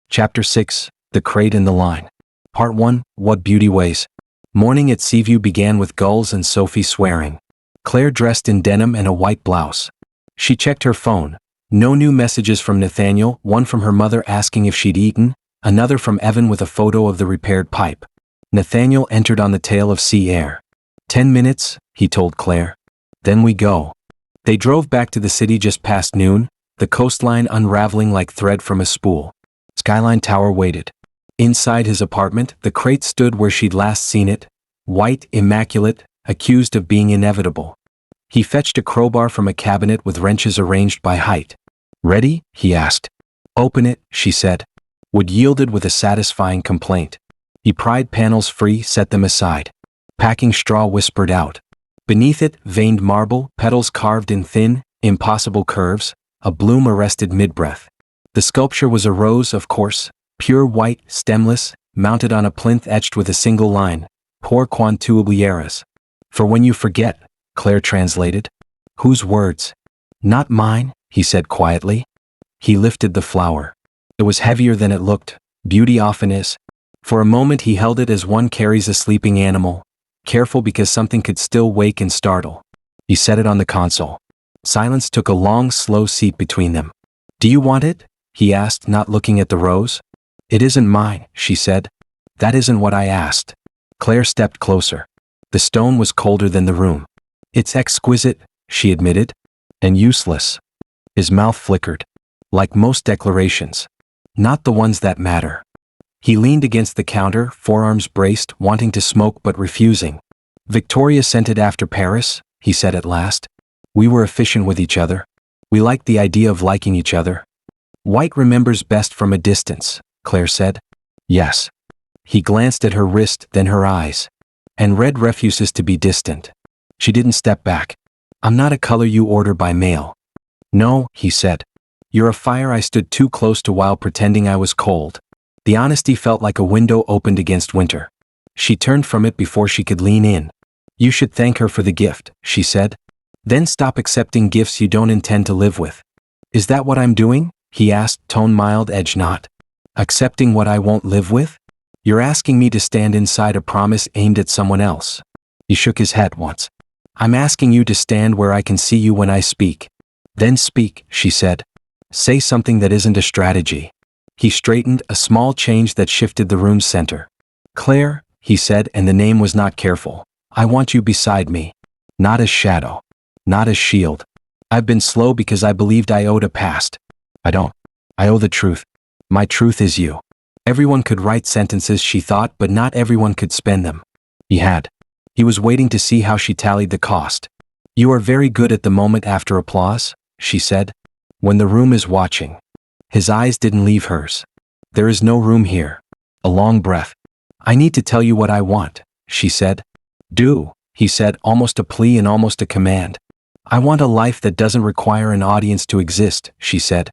Chapter 6, The Crate and the Line. Part 1, What Beauty Weighs. Morning at Seaview began with gulls and Sophie swearing. Claire dressed in denim and a white blouse. She checked her phone. No new messages from Nathaniel, one from her mother asking if she'd eaten, another from Evan with a photo of the repaired pipe. Nathaniel entered on the tail of sea air. 10 minutes, he told Claire. Then we go. They drove back to the city just past noon, the coastline unraveling like thread from a spool. Skyline Tower waited. Inside his apartment, the crate stood where she'd last seen it, white, immaculate, accused of being inevitable. He fetched a crowbar from a cabinet with wrenches arranged by height. Ready? He asked. Open it, she said. Wood yielded with a satisfying complaint. He pried panels free, set them aside. Packing straw whispered out. Beneath it, veined marble, petals carved in thin, impossible curves, a bloom arrested mid-breath. The sculpture was a rose, of course, pure white, stemless, mounted on a plinth etched with a single line, Por quan tu oblieras. For when you forget, Claire translated. Whose words? Not mine, he said quietly. He lifted the flower. It was heavier than it looked, beauty often is. For a moment he held it as one carries a sleeping animal, careful because something could still wake and startle. He set it on the console. Silence took a long, slow seat between them. Do you want it? He asked, not looking at the rose. It isn't mine, she said. That isn't what I asked. Claire stepped closer. The stone was colder than the room. It's exquisite, she admitted. And useless. His mouth flickered. Like most declarations. Not the ones that matter. He leaned against the counter, forearms braced, wanting to smoke but refusing. Victoria sent it after Paris, he said at last. We were efficient with each other. We liked the idea of liking each other. White remembers best from a distance, Claire said. Yes. He glanced at her wrist, then her eyes. And red refuses to be distant. She didn't step back. I'm not a color you order by mail. No, he said. You're a fire I stood too close to while pretending I was cold. The honesty felt like a window opened against winter. She turned from it before she could lean in. You should thank her for the gift, she said. Then stop accepting gifts you don't intend to live with. Is that what I'm doing? He asked, tone mild, edge not. Accepting what I won't live with? You're asking me to stand inside a promise aimed at someone else. He shook his head once. I'm asking you to stand where I can see you when I speak. Then speak, she said. Say something that isn't a strategy. He straightened, a small change that shifted the room's center. Claire, he said, and the name was not careful. I want you beside me. Not as shadow. Not as shield. I've been slow because I believed I owed a past. I don't. I owe the truth. My truth is you. Everyone could write sentences, she thought, but not everyone could spend them. He had. He was waiting to see how she tallied the cost. You are very good at the moment after applause, she said. When the room is watching. His eyes didn't leave hers. There is no room here. A long breath. I need to tell you what I want, she said. Do, he said, almost a plea and almost a command. I want a life that doesn't require an audience to exist, she said.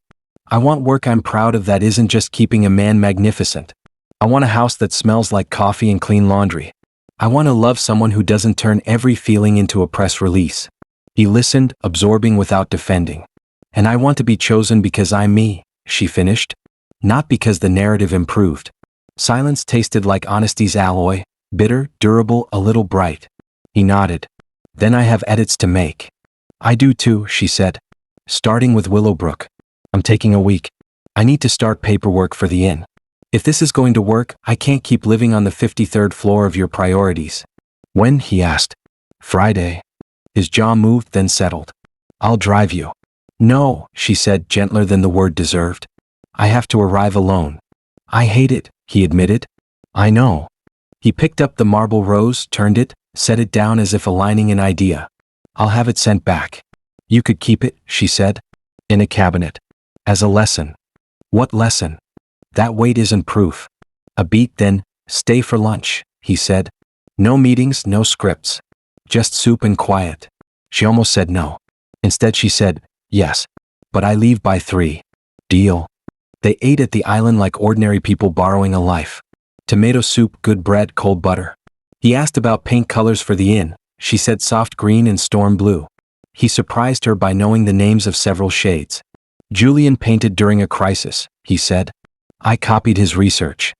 I want work I'm proud of that isn't just keeping a man magnificent. I want a house that smells like coffee and clean laundry. I want to love someone who doesn't turn every feeling into a press release. He listened, absorbing without defending. And I want to be chosen because I'm me, she finished. Not because the narrative improved. Silence tasted like honesty's alloy, bitter, durable, a little bright. He nodded. Then I have edits to make. I do too, she said. Starting with Willowbrook. I'm taking a week. I need to start paperwork for the inn. If this is going to work, I can't keep living on the 53rd floor of your priorities. When? He asked. Friday. His jaw moved, then settled. I'll drive you. No, she said, gentler than the word deserved. I have to arrive alone. I hate it, he admitted. I know. He picked up the marble rose, turned it, set it down as if aligning an idea. I'll have it sent back. You could keep it, she said. In a cabinet. As a lesson. What lesson? That weight isn't proof. A beat, then, stay for lunch, he said. No meetings, no scripts. Just soup and quiet. She almost said no. Instead she said, yes. But I leave by 3. Deal. They ate at the island like ordinary people borrowing a life. Tomato soup, good bread, cold butter. He asked about paint colors for the inn. She said soft green and storm blue. He surprised her by knowing the names of several shades. Julian painted during a crisis, he said. I copied his research.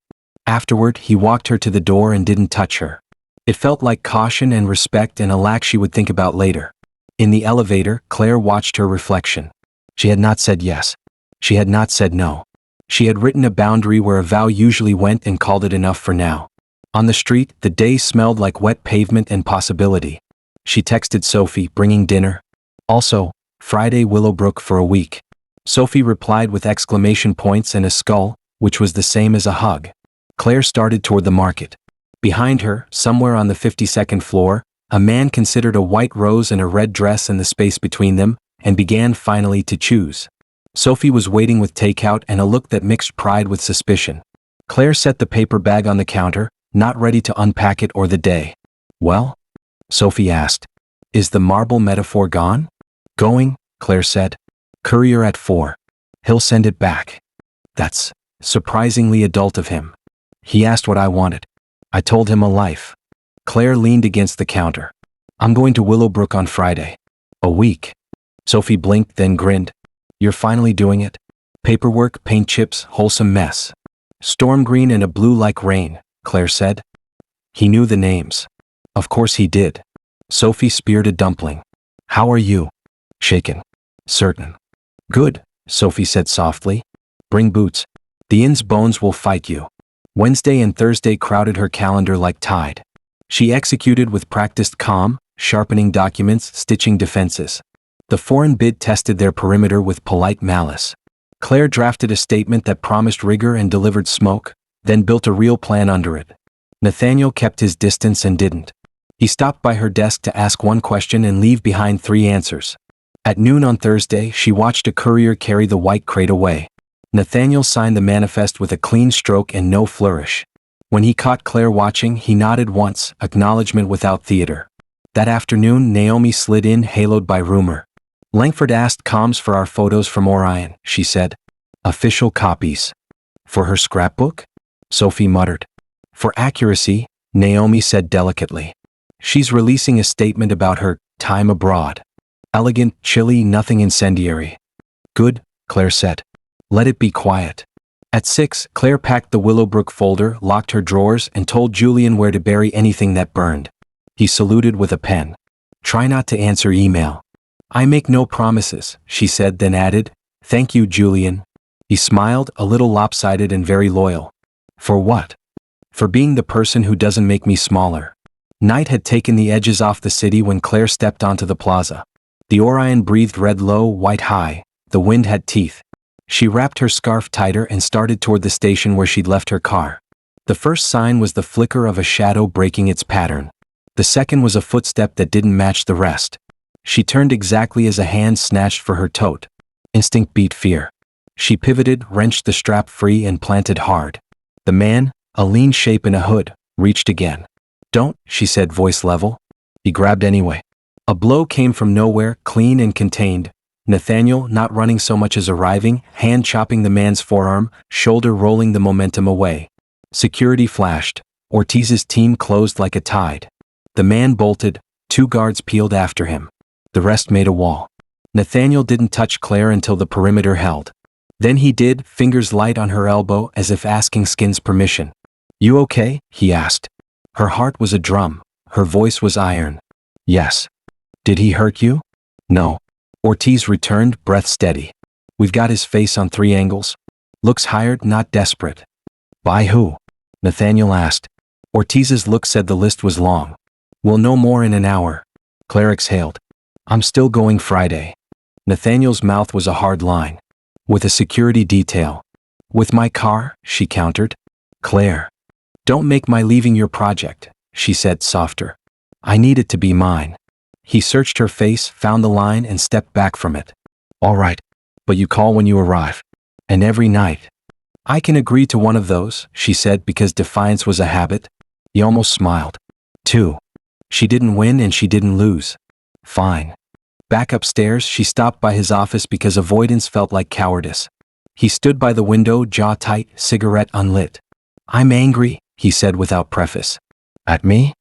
Afterward, he walked her to the door and didn't touch her. It felt like caution and respect and a lack she would think about later. In the elevator, Claire watched her reflection. She had not said yes. She had not said no. She had written a boundary where a vow usually went and called it enough for now. On the street, the day smelled like wet pavement and possibility. She texted Sophie, bringing dinner. Also, Friday Willowbrook for a week. Sophie replied with exclamation points and a skull, which was the same as a hug. Claire started toward the market. Behind her, somewhere on the 52nd floor, a man considered a white rose and a red dress in the space between them, and began finally to choose. Sophie was waiting with takeout and a look that mixed pride with suspicion. Claire set the paper bag on the counter, not ready to unpack it or the day. Well? Sophie asked. Is the marble metaphor gone? Going, Claire said. Courier at 4. He'll send it back. That's surprisingly adult of him. He asked what I wanted. I told him a life. Claire leaned against the counter. I'm going to Willowbrook on Friday. A week. Sophie blinked, then grinned. You're finally doing it? Paperwork, paint chips, wholesome mess. Storm green and a blue like rain, Claire said. He knew the names. Of course he did. Sophie speared a dumpling. How are you? Shaken. Certain. Good, Sophie said softly. Bring boots. The inn's bones will fight you. Wednesday and Thursday crowded her calendar like tide. She executed with practiced calm, sharpening documents, stitching defenses. The foreign bid tested their perimeter with polite malice. Claire drafted a statement that promised rigor and delivered smoke, then built a real plan under it. Nathaniel kept his distance and didn't. He stopped by her desk to ask one question and leave behind 3 answers. At noon on Thursday, she watched a courier carry the white crate away. Nathaniel signed the manifest with a clean stroke and no flourish. When he caught Claire watching, he nodded once, acknowledgement without theater. That afternoon, Naomi slid in, haloed by rumor. Langford asked comms for our photos from Orion, she said. Official copies. For her scrapbook? Sophie muttered. For accuracy, Naomi said delicately. She's releasing a statement about her time abroad. Elegant, chilly, nothing incendiary. Good, Claire said. Let it be quiet. At 6, Claire packed the Willowbrook folder, locked her drawers, and told Julian where to bury anything that burned. He saluted with a pen. Try not to answer email. I make no promises, she said, then added, Thank you, Julian. He smiled, a little lopsided and very loyal. For what? For being the person who doesn't make me smaller. Night had taken the edges off the city when Claire stepped onto the plaza. The Orion breathed red low, white high. The wind had teeth. She wrapped her scarf tighter and started toward the station where she'd left her car. The first sign was the flicker of a shadow breaking its pattern. The second was a footstep that didn't match the rest. She turned exactly as a hand snatched for her tote. Instinct beat fear. She pivoted, wrenched the strap free and planted hard. The man, a lean shape in a hood, reached again. Don't, she said, voice level. He grabbed anyway. A blow came from nowhere, clean and contained. Nathaniel, not running so much as arriving, hand chopping the man's forearm, shoulder rolling the momentum away. Security flashed. Ortiz's team closed like a tide. The man bolted. 2 guards peeled after him. The rest made a wall. Nathaniel didn't touch Claire until the perimeter held. Then he did, fingers light on her elbow as if asking Skin's permission. You okay? He asked. Her heart was a drum. Her voice was iron. Yes. Did he hurt you? No. Ortiz returned, breath steady. We've got his face on 3 angles. Looks hired, not desperate. By who? Nathaniel asked. Ortiz's look said the list was long. We'll know more in an hour. Claire exhaled. I'm still going Friday. Nathaniel's mouth was a hard line. With a security detail. With my car, she countered. Claire. Don't make my leaving your project, she said, softer. I need it to be mine. He searched her face, found the line, and stepped back from it. All right, but you call when you arrive. And every night. I can agree to one of those, she said, because defiance was a habit. He almost smiled. 2. She didn't win and she didn't lose. Fine. Back upstairs, she stopped by his office because avoidance felt like cowardice. He stood by the window, jaw tight, cigarette unlit. I'm angry, he said without preface. At me?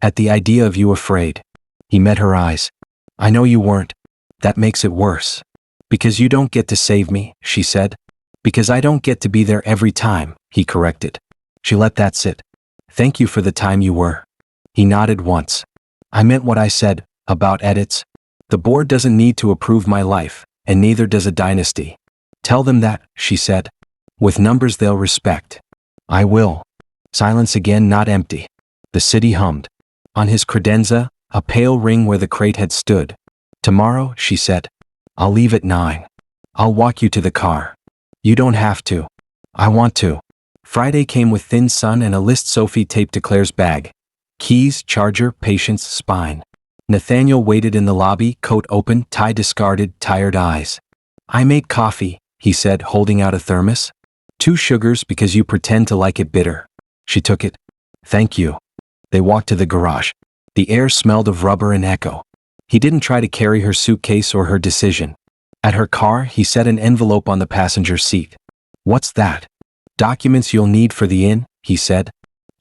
At the idea of you afraid. He met her eyes. I know you weren't. That makes it worse. Because you don't get to save me, she said. Because I don't get to be there every time, he corrected. She let that sit. Thank you for the time you were. He nodded once. I meant what I said, about edits. The board doesn't need to approve my life, and neither does a dynasty. Tell them that, she said. With numbers they'll respect. I will. Silence again, not empty. The city hummed. On his credenza, a pale ring where the crate had stood. Tomorrow, she said. I'll leave at 9. I'll walk you to the car. You don't have to. I want to. Friday came with thin sun and a list Sophie taped to Claire's bag. Keys, charger, patience, spine. Nathaniel waited in the lobby, coat open, tie discarded, tired eyes. I made coffee, he said, holding out a thermos. 2 sugars because you pretend to like it bitter. She took it. Thank you. They walked to the garage. The air smelled of rubber and echo. He didn't try to carry her suitcase or her decision. At her car, he set an envelope on the passenger seat. What's that? Documents you'll need for the inn, he said.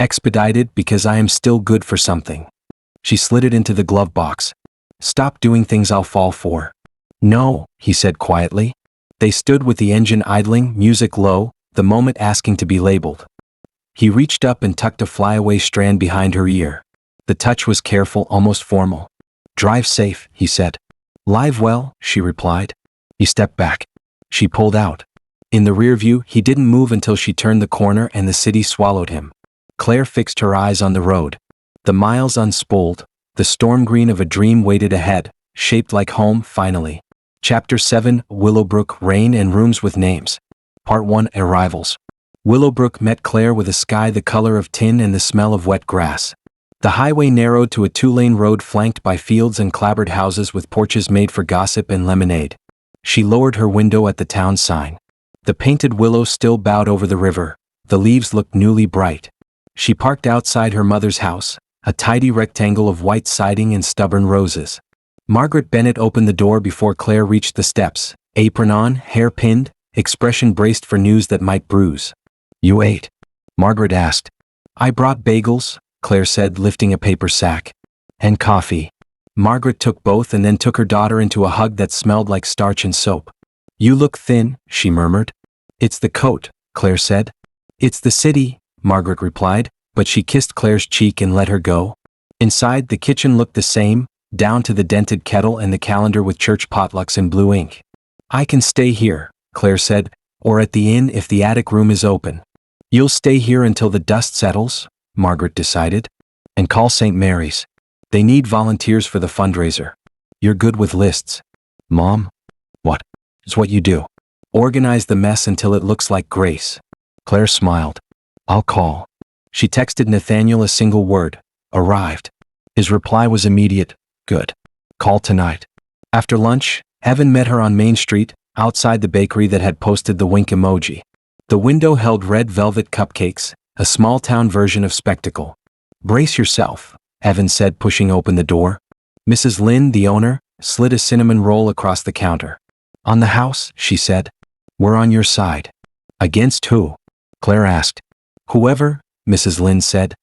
Expedited because I am still good for something. She slid it into the glove box. Stop doing things I'll fall for. No, he said quietly. They stood with the engine idling, music low, the moment asking to be labeled. He reached up and tucked a flyaway strand behind her ear. The touch was careful, almost formal. Drive safe, he said. Live well, she replied. He stepped back. She pulled out. In the rear view, he didn't move until she turned the corner and the city swallowed him. Claire fixed her eyes on the road. The miles unspooled, the storm green of a dream waited ahead, shaped like home, finally. Chapter 7, Willowbrook, Rain and Rooms with Names. Part 1, Arrivals. Willowbrook met Claire with a sky the color of tin and the smell of wet grass. The highway narrowed to a 2-lane road flanked by fields and clapboard houses with porches made for gossip and lemonade. She lowered her window at the town sign. The painted willows still bowed over the river. The leaves looked newly bright. She parked outside her mother's house, a tidy rectangle of white siding and stubborn roses. Margaret Bennett opened the door before Claire reached the steps, apron on, hair pinned, expression braced for news that might bruise. You ate? Margaret asked. I brought bagels, Claire said, lifting a paper sack. And coffee. Margaret took both and then took her daughter into a hug that smelled like starch and soap. You look thin, she murmured. It's the coat, Claire said. It's the city, Margaret replied, but she kissed Claire's cheek and let her go. Inside, the kitchen looked the same, down to the dented kettle and the calendar with church potlucks in blue ink. I can stay here, Claire said, or at the inn if the attic room is open. You'll stay here until the dust settles, Margaret decided. And call St. Mary's. They need volunteers for the fundraiser. You're good with lists. Mom? What? It's what you do. Organize the mess until it looks like grace. Claire smiled. I'll call. She texted Nathaniel a single word. Arrived. His reply was immediate. Good. Call tonight. After lunch, Evan met her on Main Street, outside the bakery that had posted the wink emoji. The window held red velvet cupcakes, a small-town version of spectacle. Brace yourself, Evan said, pushing open the door. Mrs. Lynn, the owner, slid a cinnamon roll across the counter. On the house, she said. We're on your side. Against who? Claire asked. Whoever, Mrs. Lynn said.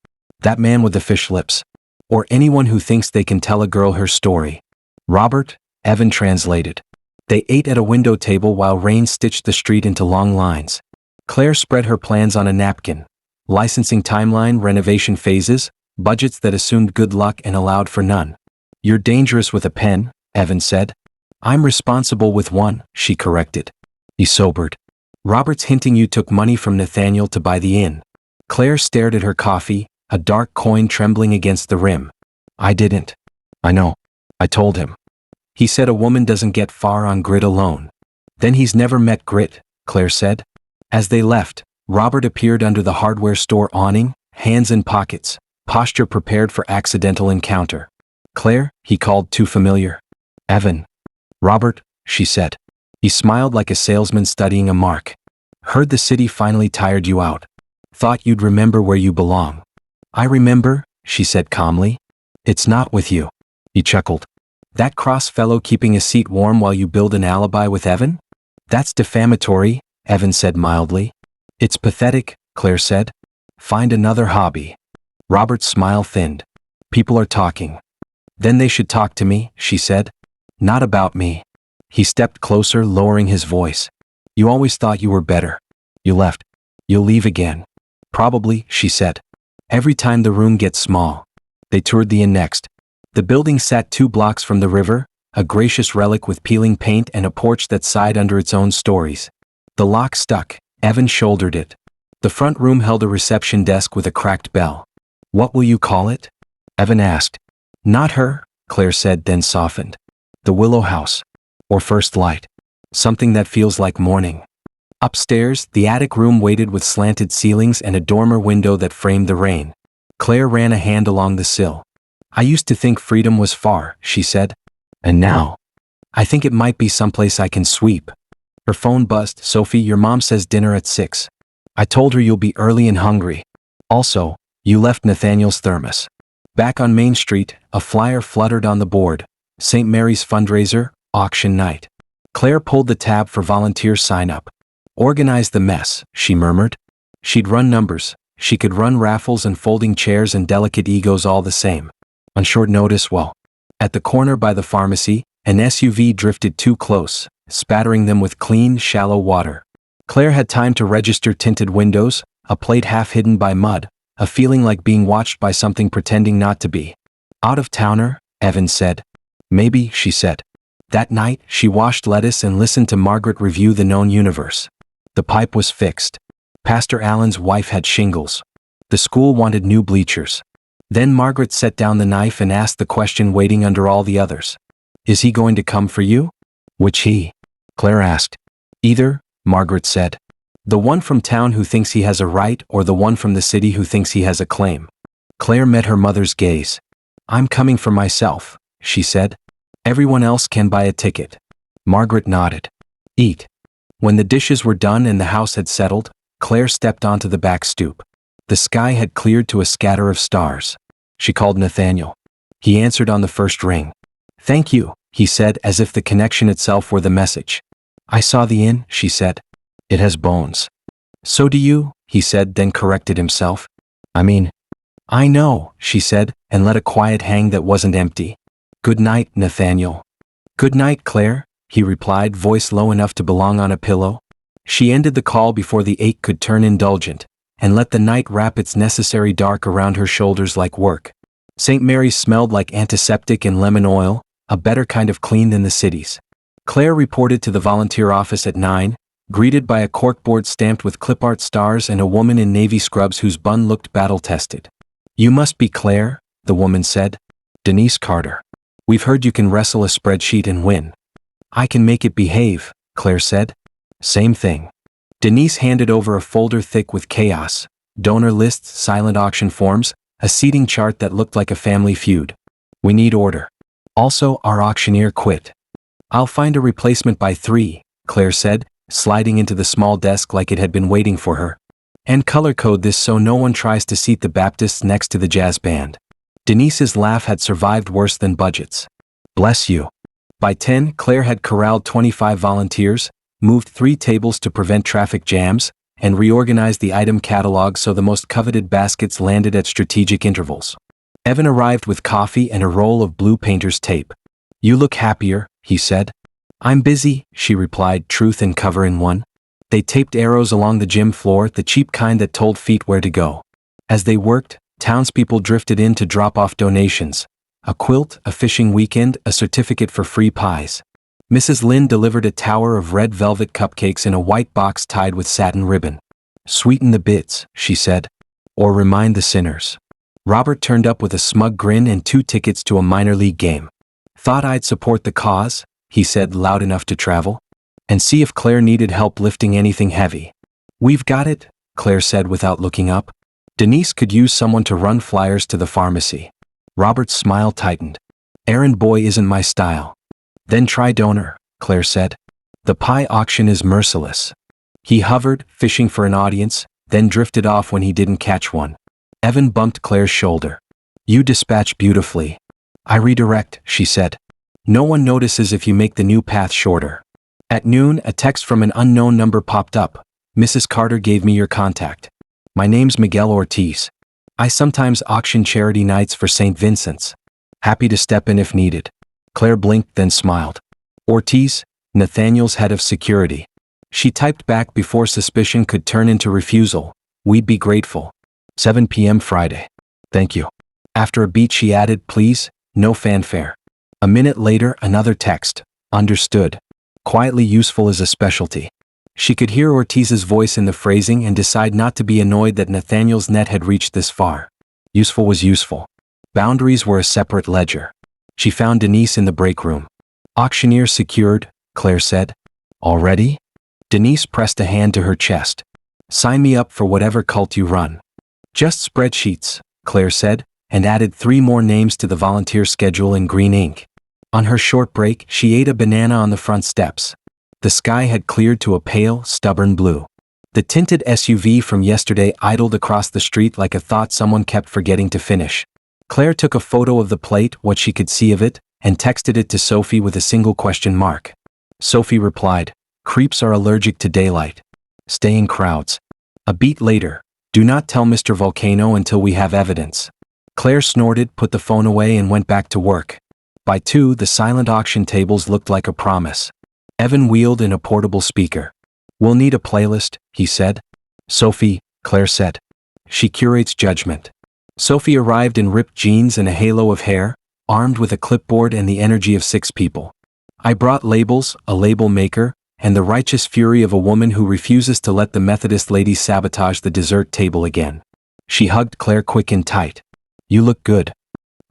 That man with the fish lips. Or anyone who thinks they can tell a girl her story. Robert, Evan translated. They ate at a window table while rain stitched the street into long lines. Claire spread her plans on a napkin. Licensing timeline, renovation phases, budgets that assumed good luck and allowed for none. You're dangerous with a pen, Evan said. I'm responsible with one, she corrected. He sobered. Robert's hinting you took money from Nathaniel to buy the inn. Claire stared at her coffee, a dark coin trembling against the rim. I didn't. I know. I told him. He said a woman doesn't get far on grit alone. Then he's never met grit, Claire said. As they left, Robert appeared under the hardware store awning, hands in pockets, posture prepared for accidental encounter. Claire, he called, too familiar. Evan. Robert, she said. He smiled like a salesman studying a mark. Heard the city finally tired you out. Thought you'd remember where you belong. I remember, she said calmly. It's not with you. He chuckled. That Cross fellow keeping a seat warm while you build an alibi with Evan? That's defamatory, Evan said mildly. It's pathetic, Claire said. Find another hobby. Robert's smile thinned. People are talking. Then they should talk to me, she said. Not about me. He stepped closer, lowering his voice. You always thought you were better. You left. You'll leave again. Probably, she said. Every time the room gets small. They toured the inn next. The building sat 2 blocks from the river, a gracious relic with peeling paint and a porch that sighed under its own stories. The lock stuck. Evan shouldered it. The front room held a reception desk with a cracked bell. What will you call it? Evan asked. Not her, Claire said, then softened. The Willow House. Or First Light. Something that feels like morning. Upstairs, the attic room waited with slanted ceilings and a dormer window that framed the rain. Claire ran a hand along the sill. I used to think freedom was far, she said. And now? I think it might be someplace I can sweep. Her phone buzzed. Sophie, your mom says dinner at 6. I told her you'll be early and hungry. Also, you left Nathaniel's thermos. Back on Main Street, a flyer fluttered on the board. St. Mary's fundraiser, auction night. Claire pulled the tab for volunteer sign-up. Organize the mess, she murmured. She'd run numbers. She could run raffles and folding chairs and delicate egos all the same. On short notice, well. At the corner by the pharmacy, an SUV drifted too close, spattering them with clean, shallow water. Claire had time to register tinted windows, a plate half hidden by mud, a feeling like being watched by something pretending not to be. Out-of-towner, Evan said. Maybe, she said. That night, she washed lettuce and listened to Margaret review The Known Universe. The pipe was fixed. Pastor Allen's wife had shingles. The school wanted new bleachers. Then Margaret set down the knife and asked the question waiting under all the others. Is he going to come for you? Which he? Claire asked. Either, Margaret said. The one from town who thinks he has a right or the one from the city who thinks he has a claim. Claire met her mother's gaze. I'm coming for myself, she said. Everyone else can buy a ticket. Margaret nodded. Eat. When the dishes were done and the house had settled, Claire stepped onto the back stoop. The sky had cleared to a scatter of stars. She called Nathaniel. He answered on the first ring. Thank you, he said, as if the connection itself were the message. I saw the inn, she said. It has bones. So do you, he said, then corrected himself. I know, she said, and let a quiet hang that wasn't empty. Good night, Nathaniel. Good night, Claire, he replied, voice low enough to belong on a pillow. She ended the call before the ache could turn indulgent, and let the night wrap its necessary dark around her shoulders like work. St. Mary's smelled like antiseptic and lemon oil, a better kind of clean than the city's. Claire reported to the volunteer office at 9, greeted by a corkboard stamped with clip art stars and a woman in navy scrubs whose bun looked battle-tested. You must be Claire, the woman said. Denise Carter. We've heard you can wrestle a spreadsheet and win. I can make it behave, Claire said. Same thing. Denise handed over a folder thick with chaos, donor lists, silent auction forms, a seating chart that looked like a family feud. We need order. Also, our auctioneer quit. I'll find a replacement by 3, Claire said, sliding into the small desk like it had been waiting for her. And color code this so no one tries to seat the Baptists next to the jazz band. Denise's laugh had survived worse than budgets. Bless you. By 10, Claire had corralled 25 volunteers, moved 3 tables to prevent traffic jams, and reorganized the item catalog so the most coveted baskets landed at strategic intervals. Evan arrived with coffee and a roll of blue painter's tape. You look happier, he said. I'm busy, she replied, truth and cover in one. They taped arrows along the gym floor, the cheap kind that told feet where to go. As they worked, townspeople drifted in to drop off donations. A quilt, a fishing weekend, a certificate for free pies. Mrs. Lynn delivered a tower of red velvet cupcakes in a white box tied with satin ribbon. Sweeten the bits, she said. Or remind the sinners. Robert turned up with a smug grin and 2 tickets to a minor league game. Thought I'd support the cause, he said loud enough to travel. And see if Claire needed help lifting anything heavy. We've got it, Claire said without looking up. Denise could use someone to run flyers to the pharmacy. Robert's smile tightened. Errand boy isn't my style. Then try donor, Claire said. The pie auction is merciless. He hovered, fishing for an audience, then drifted off when he didn't catch one. Evan bumped Claire's shoulder. You dispatch beautifully. I redirect, she said. No one notices if you make the new path shorter. At noon, a text from an unknown number popped up. Mrs. Carter gave me your contact. My name's Miguel Ortiz. I sometimes auction charity nights for St. Vincent's. Happy to step in if needed. Claire blinked, then smiled. Ortiz, Nathaniel's head of security. She typed back before suspicion could turn into refusal. We'd be grateful. 7 p.m. Friday. Thank you. After a beat she added, please, no fanfare. A minute later, another text. Understood. Quietly useful is a specialty. She could hear Ortiz's voice in the phrasing and decide not to be annoyed that Nathaniel's net had reached this far. Useful was useful. Boundaries were a separate ledger. She found Denise in the break room. Auctioneer secured, Claire said. Already? Denise pressed a hand to her chest. Sign me up for whatever cult you run. Just spreadsheets, Claire said, and added 3 more names to the volunteer schedule in green ink. On her short break, she ate a banana on the front steps. The sky had cleared to a pale, stubborn blue. The tinted SUV from yesterday idled across the street like a thought someone kept forgetting to finish. Claire took a photo of the plate, what she could see of it, and texted it to Sophie with a single question mark. Sophie replied, creeps are allergic to daylight. Stay in crowds. A beat later, do not tell Mr. Volcano until we have evidence. Claire snorted, put the phone away and went back to work. By 2, the silent auction tables looked like a promise. Evan wheeled in a portable speaker. We'll need a playlist, he said. Sophie, Claire said. She curates judgment. Sophie arrived in ripped jeans and a halo of hair, armed with a clipboard and the energy of 6 people. I brought labels, a label maker, and the righteous fury of a woman who refuses to let the Methodist ladies sabotage the dessert table again. She hugged Claire quick and tight. You look good.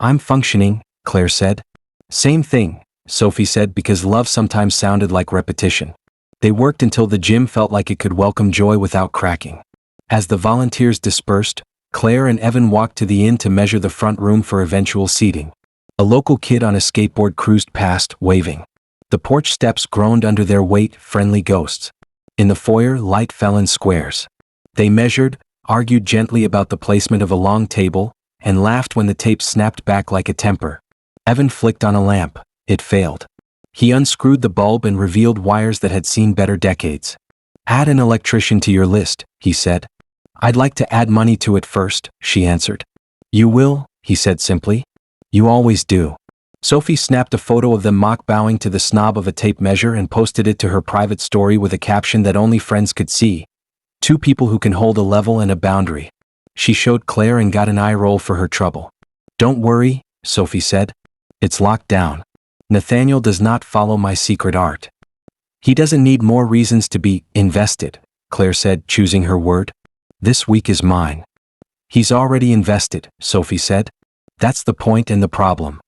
I'm functioning, Claire said. Same thing, Sophie said, because love sometimes sounded like repetition. They worked until the gym felt like it could welcome joy without cracking. As the volunteers dispersed, Claire and Evan walked to the inn to measure the front room for eventual seating. A local kid on a skateboard cruised past, waving. The porch steps groaned under their weight, friendly ghosts. In the foyer, light fell in squares. They measured, argued gently about the placement of a long table, and laughed when the tape snapped back like a temper. Evan flicked on a lamp. It failed. He unscrewed the bulb and revealed wires that had seen better decades. Add an electrician to your list, he said. I'd like to add money to it first, she answered. You will, he said simply. You always do. Sophie snapped a photo of them mock bowing to the snob of a tape measure and posted it to her private story with a caption that only friends could see. 2 people who can hold a level and a boundary. She showed Claire and got an eye roll for her trouble. Don't worry, Sophie said. It's locked down. Nathaniel does not follow my secret art. He doesn't need more reasons to be invested, Claire said, choosing her word. This week is mine. He's already invested, Sophie said. That's the point and the problem.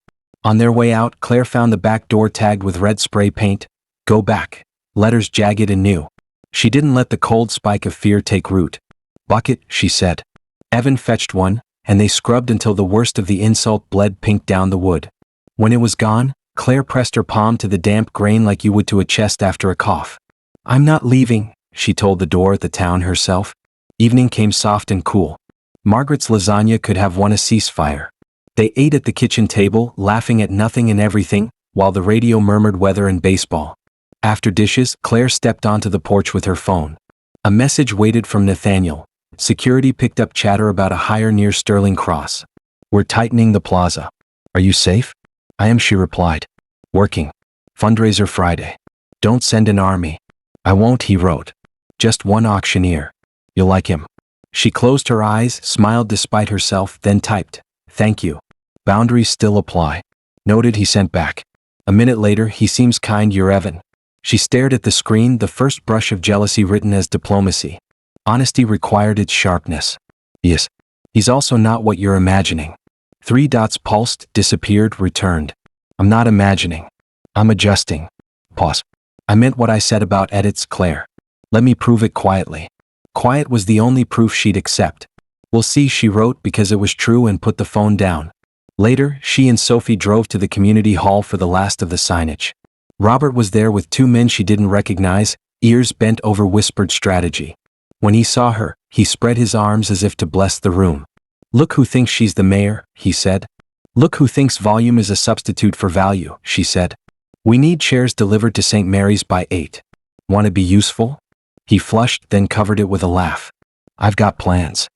On their way out, Claire found the back door tagged with red spray paint. Go back. Letters jagged and new. She didn't let the cold spike of fear take root. Bucket, she said. Evan fetched one, and they scrubbed until the worst of the insult bled pink down the wood. When it was gone, Claire pressed her palm to the damp grain like you would to a chest after a cough. I'm not leaving, she told the door at the town herself. Evening came soft and cool. Margaret's lasagna could have won a ceasefire. They ate at the kitchen table, laughing at nothing and everything, while the radio murmured weather and baseball. After dishes, Claire stepped onto the porch with her phone. A message waited from Nathaniel. Security picked up chatter about a hire near Sterling Cross. We're tightening the plaza. Are you safe? I am, she replied. Working. Fundraiser Friday. Don't send an army. I won't, he wrote. Just one auctioneer. You'll like him. She closed her eyes, smiled despite herself, then typed. Thank you. Boundaries still apply. Noted, he sent back. A minute later, he seems kind, you're Evan. She stared at the screen, the first brush of jealousy written as diplomacy. Honesty required its sharpness. Yes. He's also not what you're imagining. 3 dots pulsed, disappeared, returned. I'm not imagining. I'm adjusting. Pause. I meant what I said about edits, Claire. Let me prove it quietly. Quiet was the only proof she'd accept. We'll see, she wrote, because it was true, and put the phone down. Later, she and Sophie drove to the community hall for the last of the signage. Robert was there with 2 men she didn't recognize, ears bent over whispered strategy. When he saw her, he spread his arms as if to bless the room. Look who thinks she's the mayor, he said. Look who thinks volume is a substitute for value, she said. We need chairs delivered to St. Mary's by 8. Want to be useful? He flushed, then covered it with a laugh. I've got plans.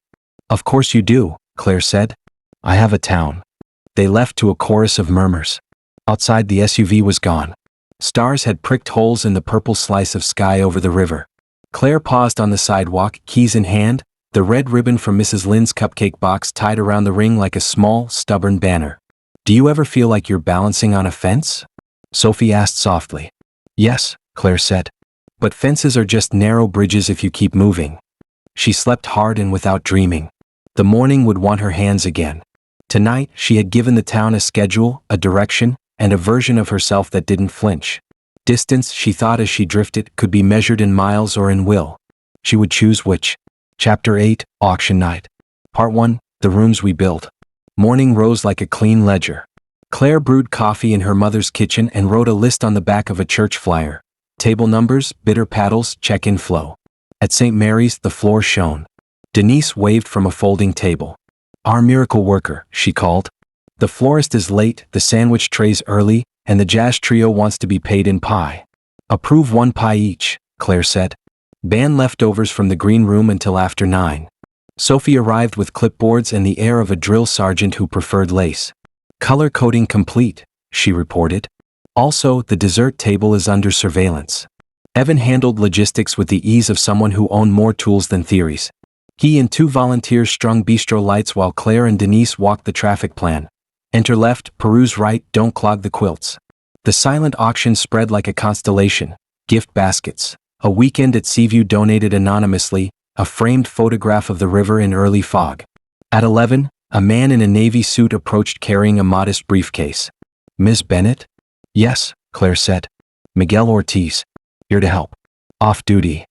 Of course you do, Claire said. I have a town. They left to a chorus of murmurs. Outside, the SUV was gone. Stars had pricked holes in the purple slice of sky over the river. Claire paused on the sidewalk, keys in hand, the red ribbon from Mrs. Lynn's cupcake box tied around the ring like a small, stubborn banner. "Do you ever feel like you're balancing on a fence?" Sophie asked softly. "Yes," Claire said. "But fences are just narrow bridges if you keep moving." She slept hard and without dreaming. The morning would want her hands again. Tonight, she had given the town a schedule, a direction, and a version of herself that didn't flinch. Distance, she thought as she drifted, could be measured in miles or in will. She would choose which. Chapter 8, Auction Night. Part 1, The Rooms We Built. Morning rose like a clean ledger. Claire brewed coffee in her mother's kitchen and wrote a list on the back of a church flyer. Table numbers, bidder paddles, check-in flow. At St. Mary's, the floor shone. Denise waved from a folding table. "Our miracle worker," she called. "The florist is late, the sandwich tray's early, and the jazz trio wants to be paid in pie." "Approve 1 pie each," Claire said. "Ban leftovers from the green room until after 9. Sophie arrived with clipboards and the air of a drill sergeant who preferred lace. "Color coding complete," she reported. "Also, the dessert table is under surveillance." Evan handled logistics with the ease of someone who owned more tools than theories. He and 2 volunteers strung bistro lights while Claire and Denise walked the traffic plan. Enter left, peruse right, don't clog the quilts. The silent auction spread like a constellation. Gift baskets. A weekend at Seaview donated anonymously, a framed photograph of the river in early fog. At 11, a man in a navy suit approached carrying a modest briefcase. "Ms. Bennett?" "Yes," Claire said. "Miguel Ortiz. Here to help." "Off duty."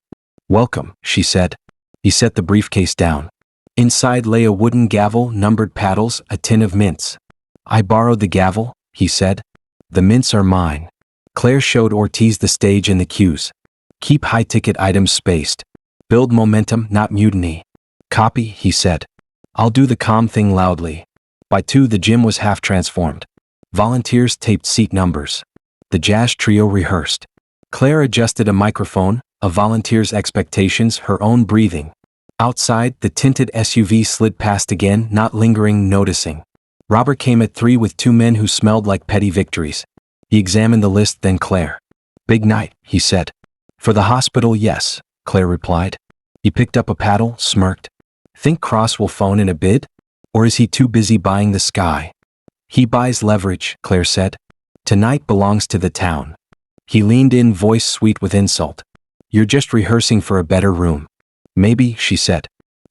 "Welcome," she said. He set the briefcase down. Inside lay a wooden gavel, numbered paddles, a tin of mints. "I borrowed the gavel," he said. "The mints are mine." Claire showed Ortiz the stage and the cues. "Keep high-ticket items spaced. Build momentum, not mutiny." "Copy," he said. "I'll do the calm thing loudly." By 2, the gym was half transformed. Volunteers taped seat numbers. The jazz trio rehearsed. Claire adjusted a microphone, a volunteer's expectations, her own breathing. Outside, the tinted SUV slid past again, not lingering, noticing. Robert came at 3 with 2 men who smelled like petty victories. He examined the list, then Claire. "Big night," he said. "For the hospital, yes," Claire replied. He picked up a paddle, smirked. "Think Cross will phone in a bid? Or is he too busy buying the sky?" "He buys leverage," Claire said. "Tonight belongs to the town." He leaned in, voice sweet with insult. "You're just rehearsing for a better room." "Maybe," she said.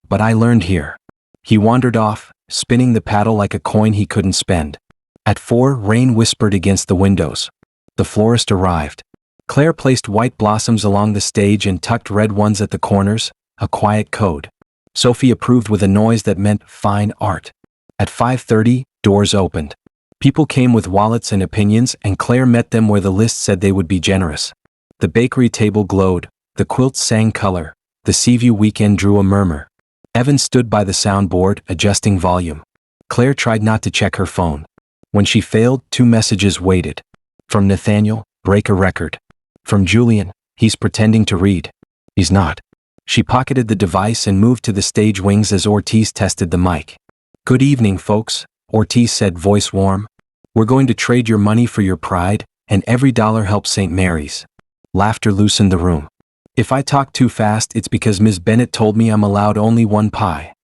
"But I learned here." He wandered off, spinning the paddle like a coin he couldn't spend. At 4, rain whispered against the windows. The florist arrived. Claire placed white blossoms along the stage and tucked red ones at the corners, a quiet code. Sophie approved with a noise that meant fine art. At 5:30, doors opened. People came with wallets and opinions, and Claire met them where the list said they would be generous. The bakery table glowed, the quilts sang color, the Seaview weekend drew a murmur. Evan stood by the soundboard, adjusting volume. Claire tried not to check her phone. When she failed, 2 messages waited. From Nathaniel, "Break a record." From Julian, "He's pretending to read." "He's not." She pocketed the device and moved to the stage wings as Ortiz tested the mic. "Good evening, folks," Ortiz said, voice warm. "We're going to trade your money for your pride, and every dollar helps St. Mary's." Laughter loosened the room. "If I talk too fast, it's because Ms. Bennett told me I'm allowed only 1 pie."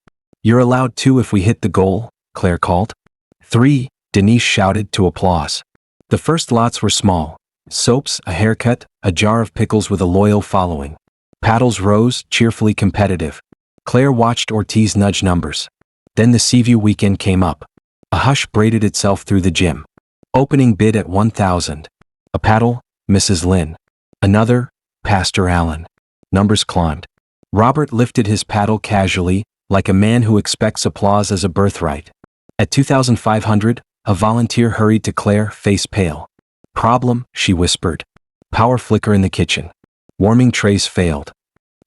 "You're allowed 2 if we hit the goal," Claire called. 3, Denise shouted to applause. The first lots were small. Soaps, a haircut, a jar of pickles with a loyal following. Paddles rose, cheerfully competitive. Claire watched Ortiz nudge numbers. Then the Seaview weekend came up. A hush braided itself through the gym. Opening bid at 1,000. A paddle, Mrs. Lynn. Another, Pastor Allen. Numbers climbed. Robert lifted his paddle casually, like a man who expects applause as a birthright. At 2,500, a volunteer hurried to Claire, face pale. "Problem," she whispered. "Power flicker in the kitchen. Warming trays failed."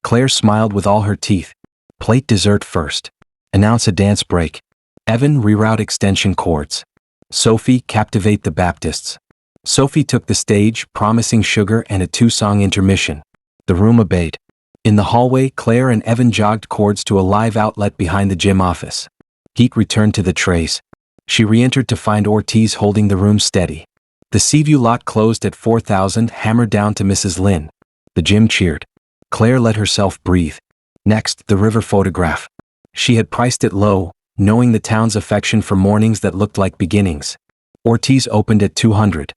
Claire smiled with all her teeth. "Plate dessert first. Announce a dance break. Evan, reroute extension cords. Sophie, captivate the Baptists." Sophie took the stage, promising sugar and a 2-song intermission. The room obeyed. In the hallway, Claire and Evan jogged cords to a live outlet behind the gym office. Heat returned to the trays. She re-entered to find Ortiz holding the room steady. The Seaview lot closed at 4,000, hammered down to Mrs. Lynn. The gym cheered. Claire let herself breathe. Next, the river photograph. She had priced it low, knowing the town's affection for mornings that looked like beginnings. Ortiz opened at 200.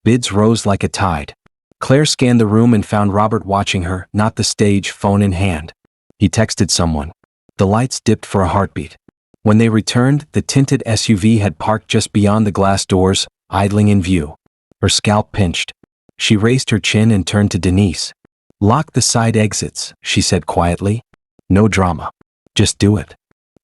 Bids rose like a tide. Claire scanned the room and found Robert watching her, not the stage, phone in hand. He texted someone. The lights dipped for a heartbeat. When they returned, the tinted SUV had parked just beyond the glass doors, idling in view. Her scalp pinched. She raised her chin and turned to Denise. "Lock the side exits," she said quietly. "No drama. Just do it."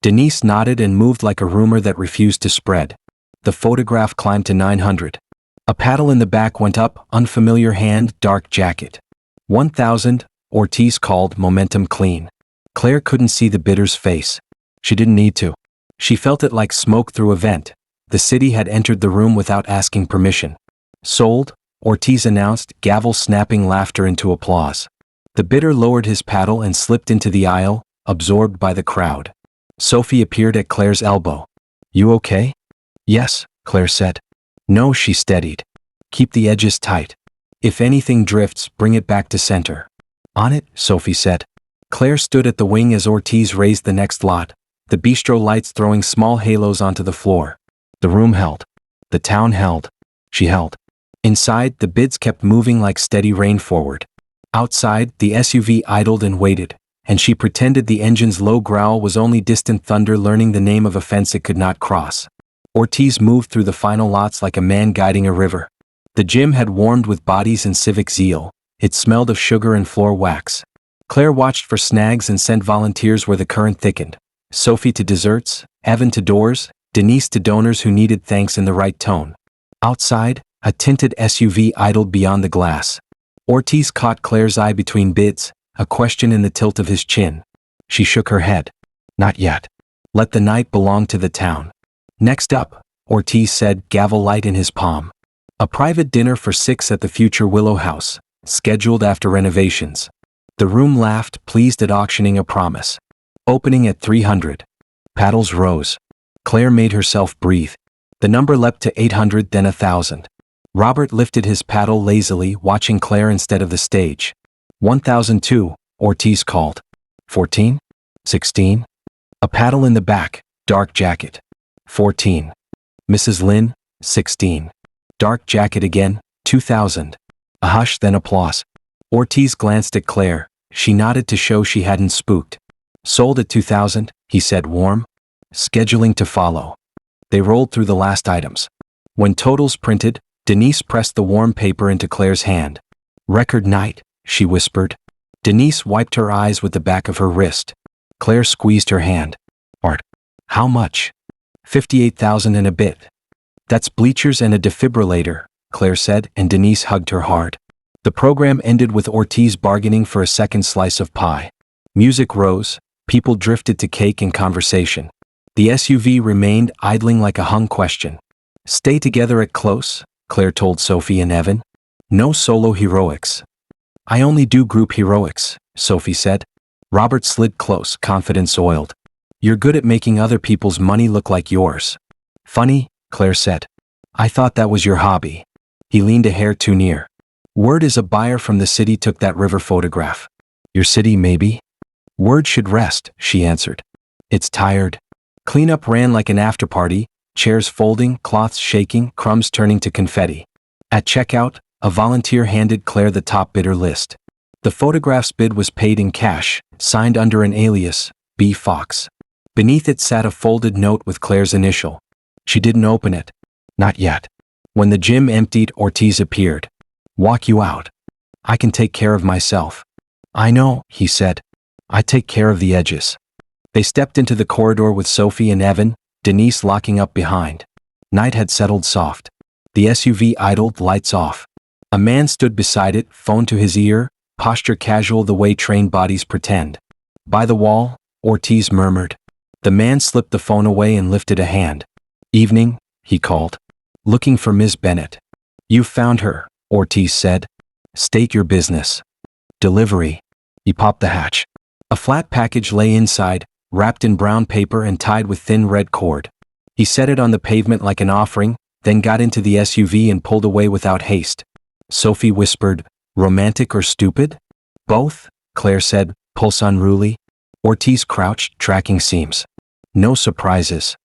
Denise nodded and moved like a rumor that refused to spread. The photograph climbed to 900. A paddle in the back went up, unfamiliar hand, dark jacket. 1,000, Ortiz called, momentum clean. Claire couldn't see the bidder's face. She didn't need to. She felt it like smoke through a vent. The city had entered the room without asking permission. "Sold," Ortiz announced, gavel snapping laughter into applause. The bidder lowered his paddle and slipped into the aisle, absorbed by the crowd. Sophie appeared at Claire's elbow. "You okay?" "Yes," Claire said. "No," she steadied. "Keep the edges tight. If anything drifts, bring it back to center." "On it," Sophie said. Claire stood at the wing as Ortiz raised the next lot, the bistro lights throwing small halos onto the floor. The room held. The town held. She held. Inside, the bids kept moving like steady rain forward. Outside, the SUV idled and waited, and she pretended the engine's low growl was only distant thunder learning the name of a fence it could not cross. Ortiz moved through the final lots like a man guiding a river. The gym had warmed with bodies and civic zeal. It smelled of sugar and floor wax. Claire watched for snags and sent volunteers where the current thickened. Sophie to desserts, Evan to doors, Denise to donors who needed thanks in the right tone. Outside, a tinted SUV idled beyond the glass. Ortiz caught Claire's eye between bids, a question in the tilt of his chin. She shook her head. "Not yet. Let the night belong to the town." "Next up," Ortiz said, gavel light in his palm. "A private dinner for 6 at the future Willow House, scheduled after renovations." The room laughed, pleased at auctioning a promise. "Opening at 300. Paddles rose. Claire made herself breathe. The number leapt to 800, then 1,000. Robert lifted his paddle lazily, watching Claire instead of the stage. 1,002, Ortiz called. 14? 16? A paddle in the back, dark jacket. 14. Mrs. Lynn, 16. Dark jacket again, 2,000. A hush, then applause. Ortiz glanced at Claire. She nodded to show she hadn't spooked. "Sold at 2,000, he said, warm. "Scheduling to follow." They rolled through the last items. When totals printed, Denise pressed the warm paper into Claire's hand. "Record night," she whispered. Denise wiped her eyes with the back of her wrist. Claire squeezed her hand. "Art. How much?" 58,000 and a bit. "That's bleachers and a defibrillator," Claire said, and Denise hugged her hard. The program ended with Ortiz bargaining for a second slice of pie. Music rose, people drifted to cake and conversation. The SUV remained idling like a hung question. "Stay together at close," Claire told Sophie and Evan. "No solo heroics." "I only do group heroics," Sophie said. Robert slid close, confidence oiled. "You're good at making other people's money look like yours." "Funny," Claire said. "I thought that was your hobby." He leaned a hair too near. "Word is a buyer from the city took that river photograph." "Your city, maybe?" "Word should rest," she answered. "It's tired." Cleanup ran like an after-party, chairs folding, cloths shaking, crumbs turning to confetti. At checkout, a volunteer handed Claire the top bidder list. The photograph's bid was paid in cash, signed under an alias, B. Fox. Beneath it sat a folded note with Claire's initial. She didn't open it. Not yet. When the gym emptied, Ortiz appeared. "Walk you out. I can take care of myself." "I know," he said. "I take care of the edges." They stepped into the corridor with Sophie and Evan, Denise locking up behind. Night had settled soft. The SUV idled, lights off. A man stood beside it, phone to his ear, posture casual the way trained bodies pretend. "By the wall," Ortiz murmured. The man slipped the phone away and lifted a hand. "Evening," he called. "Looking for Ms. Bennett." "You found her," Ortiz said. "State your business." "Delivery." He popped the hatch. A flat package lay inside, wrapped in brown paper and tied with thin red cord. He set it on the pavement like an offering, then got into the SUV and pulled away without haste. Sophie whispered, "Romantic or stupid?" "Both," Claire said, pulse unruly. Ortiz crouched, tracking seams. "No surprises."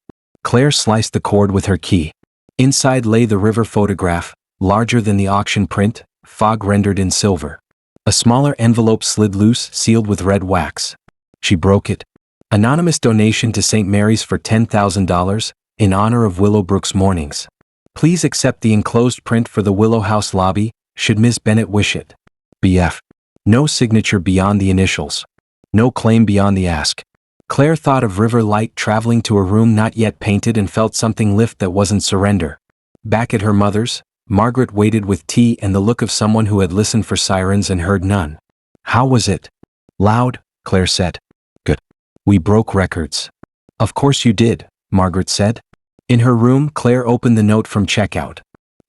Claire sliced the cord with her key. Inside lay the river photograph, larger than the auction print, fog rendered in silver. A smaller envelope slid loose, sealed with red wax. She broke it. Anonymous donation to St. Mary's for $10,000, in honor of Willowbrook's mornings. Please accept the enclosed print for the Willow House lobby, should Ms. Bennett wish it. BF. No signature beyond the initials. No claim beyond the ask. Claire thought of river light traveling to a room not yet painted and felt something lift that wasn't surrender. Back at her mother's, Margaret waited with tea and the look of someone who had listened for sirens and heard none. "How was it?" "Loud," Claire said. "Good. We broke records." "Of course you did," Margaret said. In her room, Claire opened the note from checkout.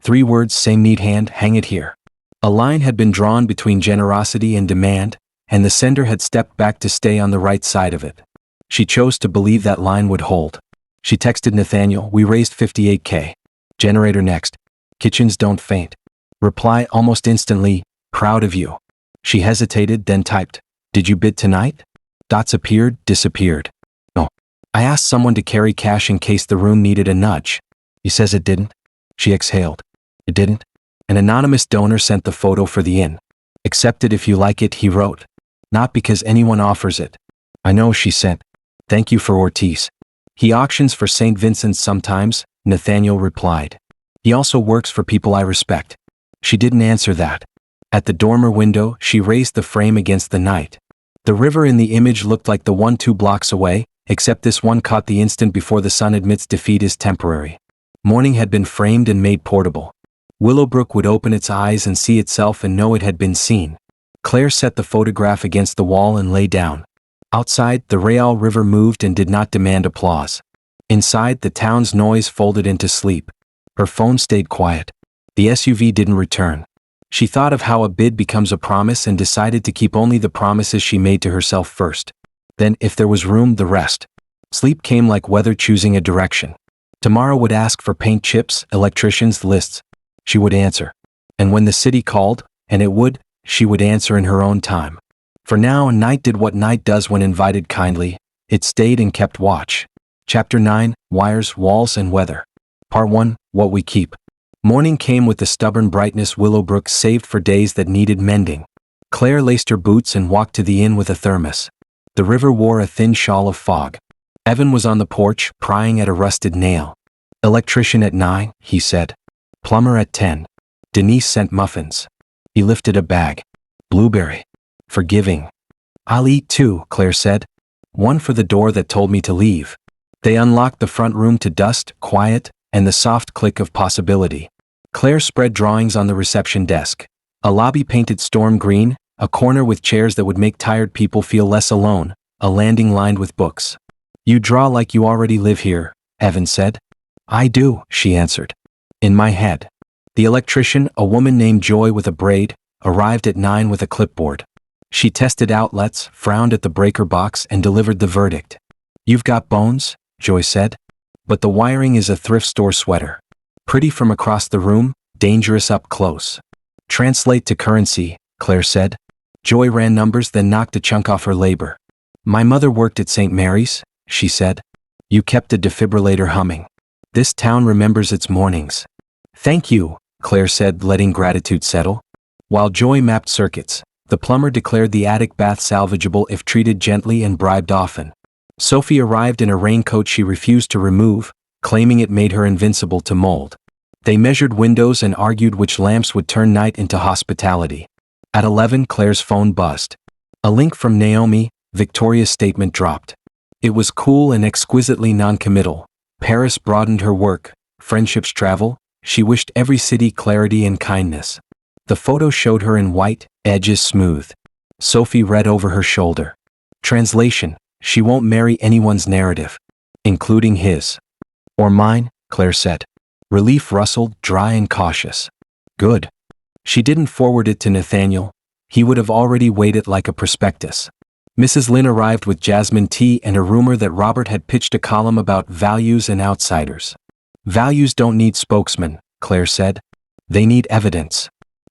3 words, same neat hand, hang it here. A line had been drawn between generosity and demand, and the sender had stepped back to stay on the right side of it. She chose to believe that line would hold. She texted Nathaniel, "We raised $58K. Generator next. Kitchens don't faint." Reply almost instantly, "Proud of you." She hesitated, then typed, "Did you bid tonight?" Dots appeared, disappeared. "No. I asked someone to carry cash in case the room needed a nudge." "He says it didn't?" She exhaled. "It didn't?" An anonymous donor sent the photo for the inn. "Accept it if you like it," he wrote. "Not because anyone offers it." "I know," she sent. "Thank you for Ortiz. He auctions for St. Vincent's sometimes," Nathaniel replied. "He also works for people I respect." She didn't answer that. At the dormer window, she raised the frame against the night. The river in the image looked like the one 2 blocks away, except this one caught the instant before the sun admits defeat is temporary. Morning had been framed and made portable. Willowbrook would open its eyes and see itself and know it had been seen. Claire set the photograph against the wall and lay down. Outside, the Real River moved and did not demand applause. Inside, the town's noise folded into sleep. Her phone stayed quiet. The SUV didn't return. She thought of how a bid becomes a promise and decided to keep only the promises she made to herself first. Then, if there was room, the rest. Sleep came like weather choosing a direction. Tomorrow would ask for paint chips, electricians, lists. She would answer. And when the city called, and it would, she would answer in her own time. For now, night did what night does when invited kindly. It stayed and kept watch. Chapter 9, Wires, Walls, and Weather. Part 1, What We Keep. Morning came with the stubborn brightness Willowbrook saved for days that needed mending. Claire laced her boots and walked to the inn with a thermos. The river wore a thin shawl of fog. Evan was on the porch, prying at a rusted nail. "Electrician at 9, he said. "Plumber at 10. Denise sent muffins." He lifted a bag. "Blueberry. Forgiving." "I'll eat 2, Claire said. "One for the door that told me to leave." They unlocked the front room to dust, quiet, and the soft click of possibility. Claire spread drawings on the reception desk. A lobby painted storm green, a corner with chairs that would make tired people feel less alone, a landing lined with books. "You draw like you already live here," Evan said. "I do," she answered. "In my head." The electrician, a woman named Joy with a braid, arrived at 9 with a clipboard. She tested outlets, frowned at the breaker box, and delivered the verdict. "You've got bones," Joy said. "But the wiring is a thrift store sweater. Pretty from across the room, dangerous up close." "Translate to currency," Claire said. Joy ran numbers, then knocked a chunk off her labor. "My mother worked at St. Mary's," she said. "You kept the defibrillator humming. This town remembers its mornings." "Thank you," Claire said, letting gratitude settle. While Joy mapped circuits, the plumber declared the attic bath salvageable if treated gently and bribed often. Sophie arrived in a raincoat she refused to remove, claiming it made her invincible to mold. They measured windows and argued which lamps would turn night into hospitality. At 11, Claire's phone buzzed. A link from Naomi, Victoria's statement dropped. It was cool and exquisitely non-committal. Paris broadened her work, friendships travel, she wished every city clarity and kindness. The photo showed her in white, edges smooth. Sophie read over her shoulder. Translation: she won't marry anyone's narrative, including his. "Or mine," Claire said. Relief rustled, dry and cautious. "Good." She didn't forward it to Nathaniel. He would have already weighed it like a prospectus. Mrs. Lynn arrived with jasmine tea and a rumor that Robert had pitched a column about values and outsiders. Values don't need spokesmen, Claire said. They need evidence.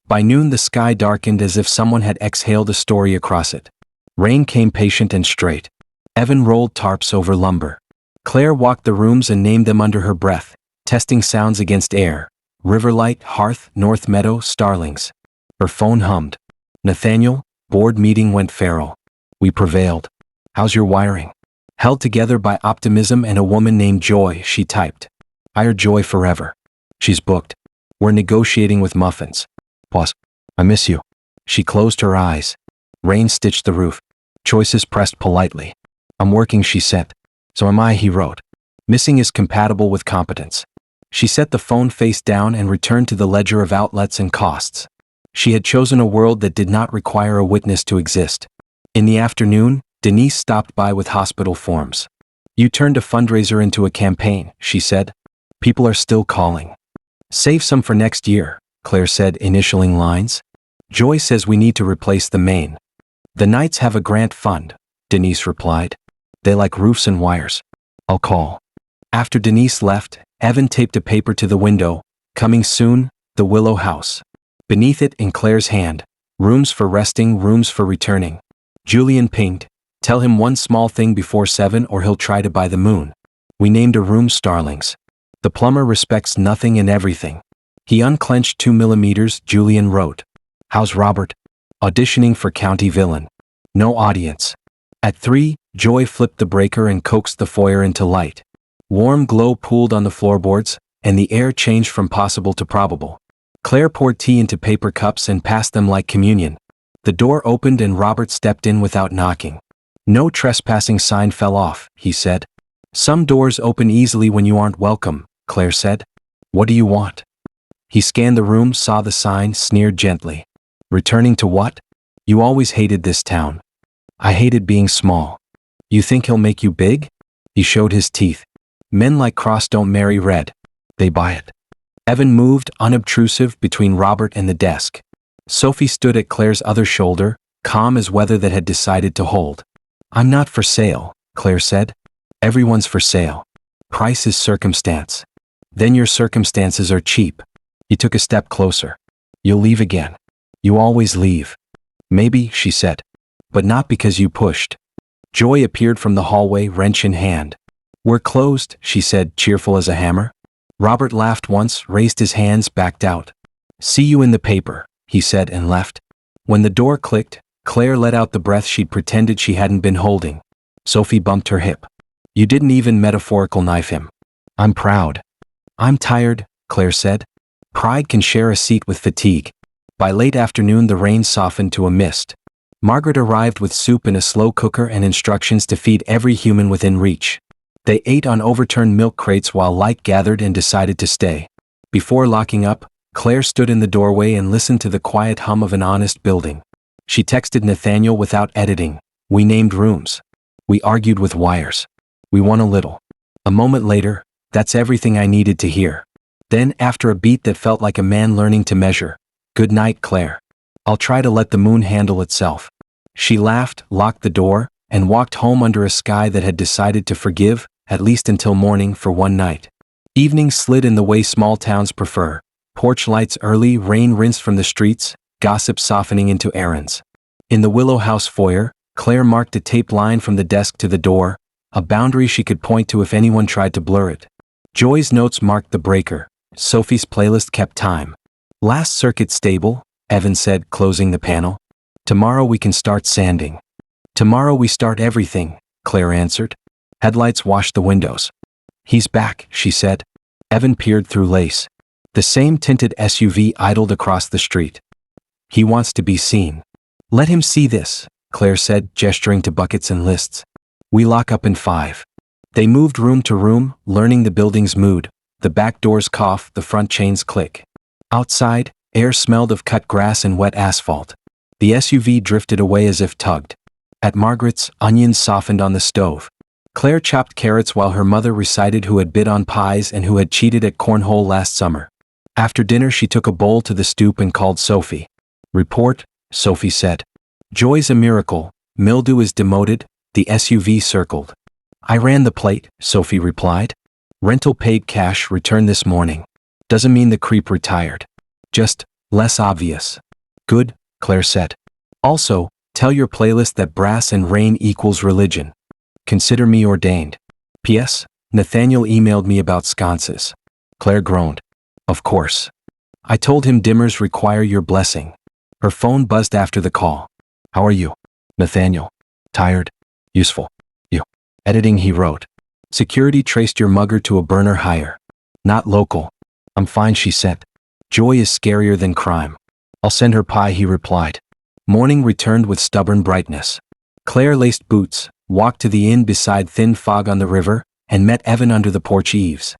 By noon the sky darkened as if someone had exhaled a story across it. Rain came patient and straight. Evan rolled tarps over lumber. Claire walked the rooms and named them under her breath, testing sounds against air. Riverlight, hearth, north meadow, starlings. Her phone hummed. Nathaniel, board meeting went feral. We prevailed. How's your wiring? Held together by optimism and a woman named Joy, she typed. Hire Joy forever. She's booked. We're negotiating with muffins. Boss, I miss you. She closed her eyes. Rain stitched the roof. Choices pressed politely. I'm working, she said. So am I, he wrote. Missing is compatible with competence. She set the phone face down and returned to the ledger of outlets and costs. She had chosen a world that did not require a witness to exist. In the afternoon, Denise stopped by with hospital forms. You turned a fundraiser into a campaign, she said. People are still calling. Save some for next year, Claire said, initialing lines. Joy says we need to replace the main. The Knights have a grant fund, Denise replied. They like roofs and wires. I'll call. After Denise left, Evan taped a paper to the window. Coming soon, the Willow House. Beneath it, in Claire's hand, rooms for resting, rooms for returning. Julian pinged. Tell him one small thing before 7 or he'll try to buy the moon. We named a room Starlings. The plumber respects nothing and everything. He unclenched 2 millimeters, Julian wrote. How's Robert? Auditioning for county villain. No audience. At 3, Joy flipped the breaker and coaxed the foyer into light. Warm glow pooled on the floorboards, and the air changed from possible to probable. Claire poured tea into paper cups and passed them like communion. The door opened and Robert stepped in without knocking. No trespassing sign fell off, he said. Some doors open easily when you aren't welcome, Claire said. What do you want? He scanned the room, saw the sign, sneered gently. Returning to what? You always hated this town. I hated being small. You think he'll make you big? He showed his teeth. Men like Cross don't marry red. They buy it. Evan moved, unobtrusive, between Robert and the desk. Sophie stood at Claire's other shoulder, calm as weather that had decided to hold. I'm not for sale, Claire said. Everyone's for sale. Price is circumstance. Then your circumstances are cheap. He took a step closer. You'll leave again. You always leave. Maybe, she said. But not because you pushed. Joy appeared from the hallway, wrench in hand. We're closed, she said, cheerful as a hammer. Robert laughed once, raised his hands, backed out. See you in the paper, he said, and left. When the door clicked, Claire let out the breath she'd pretended she hadn't been holding. Sophie bumped her hip. You didn't even metaphorical knife him. I'm proud. I'm tired, Claire said. Pride can share a seat with fatigue. By late afternoon the rain softened to a mist. Margaret arrived with soup in a slow cooker and instructions to feed every human within reach. They ate on overturned milk crates while light gathered and decided to stay. Before locking up, Claire stood in the doorway and listened to the quiet hum of an honest building. She texted Nathaniel without editing. We named rooms. We argued with wires. We won a little. A moment later, that's everything I needed to hear. Then, after a beat that felt like a man learning to measure, good night, Claire. I'll try to let the moon handle itself. She laughed, locked the door, and walked home under a sky that had decided to forgive, at least until morning, for one night. Evening slid in the way small towns prefer. Porch lights early, rain rinsed from the streets, gossip softening into errands. In the Willow House foyer, Claire marked a taped line from the desk to the door, a boundary she could point to if anyone tried to blur it. Joy's notes marked the breaker. Sophie's playlist kept time. Last circuit stable, Evan said, closing the panel. Tomorrow we can start sanding. Tomorrow we start everything, Claire answered. Headlights washed the windows. He's back, she said. Evan peered through lace. The same tinted SUV idled across the street. He wants to be seen. Let him see this, Claire said, gesturing to buckets and lists. We lock up in 5. They moved room to room, learning the building's mood. The back doors cough, the front chains click. Outside, air smelled of cut grass and wet asphalt. The SUV drifted away as if tugged. At Margaret's, onions softened on the stove. Claire chopped carrots while her mother recited who had bid on pies and who had cheated at cornhole last summer. After dinner she took a bowl to the stoop and called Sophie. Report, Sophie said. Joy's a miracle, mildew is demoted, the SUV circled. I ran the plate, Sophie replied. Rental paid cash, returned this morning. Doesn't mean the creep retired. Just less obvious. Good, Claire said. Also, tell your playlist that brass and rain equals religion. Consider me ordained. P.S. Nathaniel emailed me about sconces. Claire groaned. Of course. I told him dimmers require your blessing. Her phone buzzed after the call. How are you? Nathaniel. Tired. Useful. You. Editing, he wrote. Security traced your mugger to a burner hire. Not local. I'm fine, she said. Joy is scarier than crime. I'll send her pie, he replied. Morning returned with stubborn brightness. Claire laced boots, walked to the inn beside thin fog on the river, and met Evan under the porch eaves.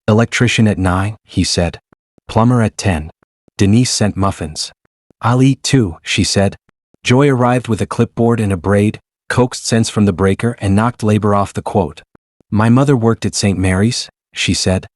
Electrician at 9, he said. Plumber at 10. Denise sent muffins. I'll eat too, she said. Joy arrived with a clipboard and a braid, coaxed cents from the breaker and knocked labor off the quote. My mother worked at St. Mary's, she said.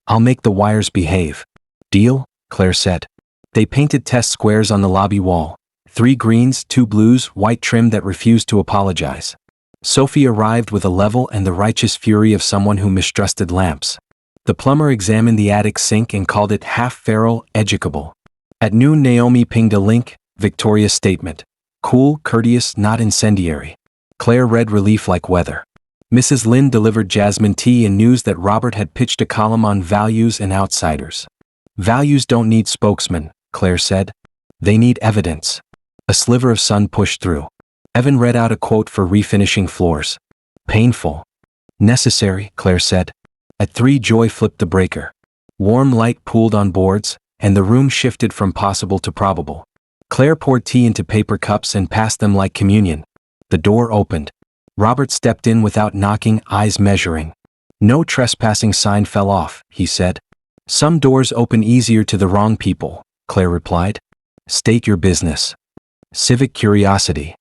I'll make the wires behave. Deal, Claire said. They painted test squares on the lobby wall. 3 greens, 2 blues, white trim that refused to apologize. Sophie arrived with a level and the righteous fury of someone who mistrusted lamps. The plumber examined the attic sink and called it half-feral, educable. At noon Naomi pinged a link, Victoria's statement. Cool, courteous, not incendiary. Claire read relief like weather. Mrs. Lynn delivered jasmine tea and news that Robert had pitched a column on values and outsiders. Values don't need spokesmen, Claire said. They need evidence. A sliver of sun pushed through. Evan read out a quote for refinishing floors. Painful. Necessary, Claire said. At 3 Joy flipped the breaker. Warm light pooled on boards, and the room shifted from possible to probable. Claire poured tea into paper cups and passed them like communion. The door opened. Robert stepped in without knocking, eyes measuring. No trespassing sign fell off, he said. Some doors open easier to the wrong people, Claire replied. State your business. Civic curiosity.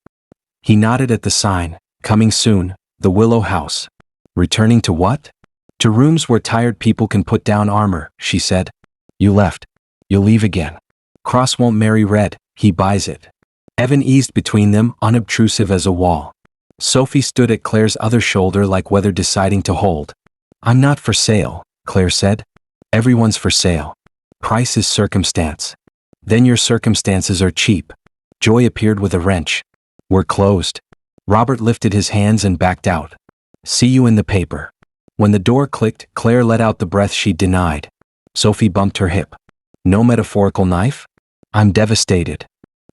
He nodded at the sign. Coming soon, the Willow House. Returning to what? To rooms where tired people can put down armor, she said. You left. You'll leave again. Cross won't marry Red, he buys it. Evan eased between them, unobtrusive as a wall. Sophie stood at Claire's other shoulder like weather deciding to hold. I'm not for sale, Claire said. Everyone's for sale. Price is circumstance. Then your circumstances are cheap. Joy appeared with a wrench. We're closed. Robert lifted his hands and backed out. See you in the paper. When the door clicked, Claire let out the breath she'd denied. Sophie bumped her hip. No metaphorical knife? I'm devastated.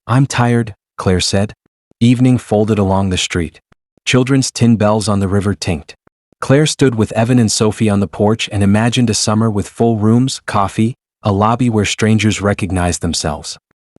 I'm tired, Claire said. Evening folded along the street. Children's tin bells on the river tinked. Claire stood with Evan and Sophie on the porch and imagined a summer with full rooms, coffee, a lobby where strangers recognized themselves.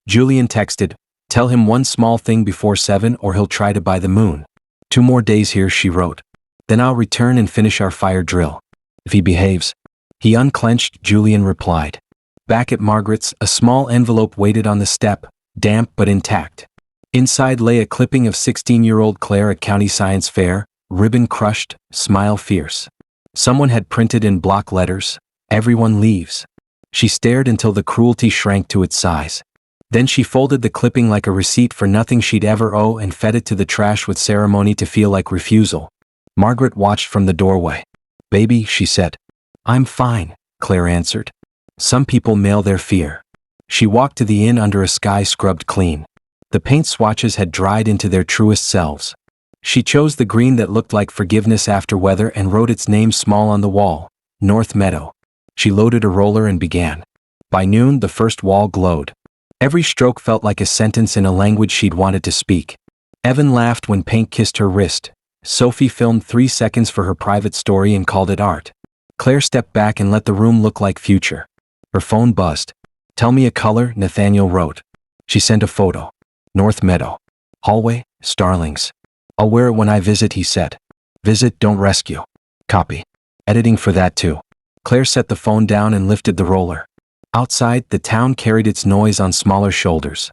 Julian texted, tell him one small thing before 7 or he'll try to buy the moon. 2 more days here, she wrote. Then I'll return and finish our fire drill. If he behaves. He unclenched, Julian replied. Back at Margaret's, a small envelope waited on the step, damp but intact. Inside lay a clipping of 16-year-old Claire at County Science Fair, ribbon crushed, smile fierce. Someone had printed in block letters, everyone leaves. She stared until the cruelty shrank to its size. Then she folded the clipping like a receipt for nothing she'd ever owe and fed it to the trash with ceremony to feel like refusal. Margaret watched from the doorway. Baby, she said. I'm fine, Claire answered. Some people mail their fear. She walked to the inn under a sky scrubbed clean. The paint swatches had dried into their truest selves. She chose the green that looked like forgiveness after weather and wrote its name small on the wall, North Meadow. She loaded a roller and began. By noon, the first wall glowed. Every stroke felt like a sentence in a language she'd wanted to speak. Evan laughed when paint kissed her wrist. Sophie filmed 3 seconds for her private story and called it art. Claire stepped back and let the room look like future. Her phone buzzed. Tell me a color, Nathaniel wrote. She sent a photo. North Meadow. Hallway, starlings. I'll wear it when I visit, he said. Visit, don't rescue. Copy. Editing for that too. Claire set the phone down and lifted the roller. Outside, the town carried its noise on smaller shoulders.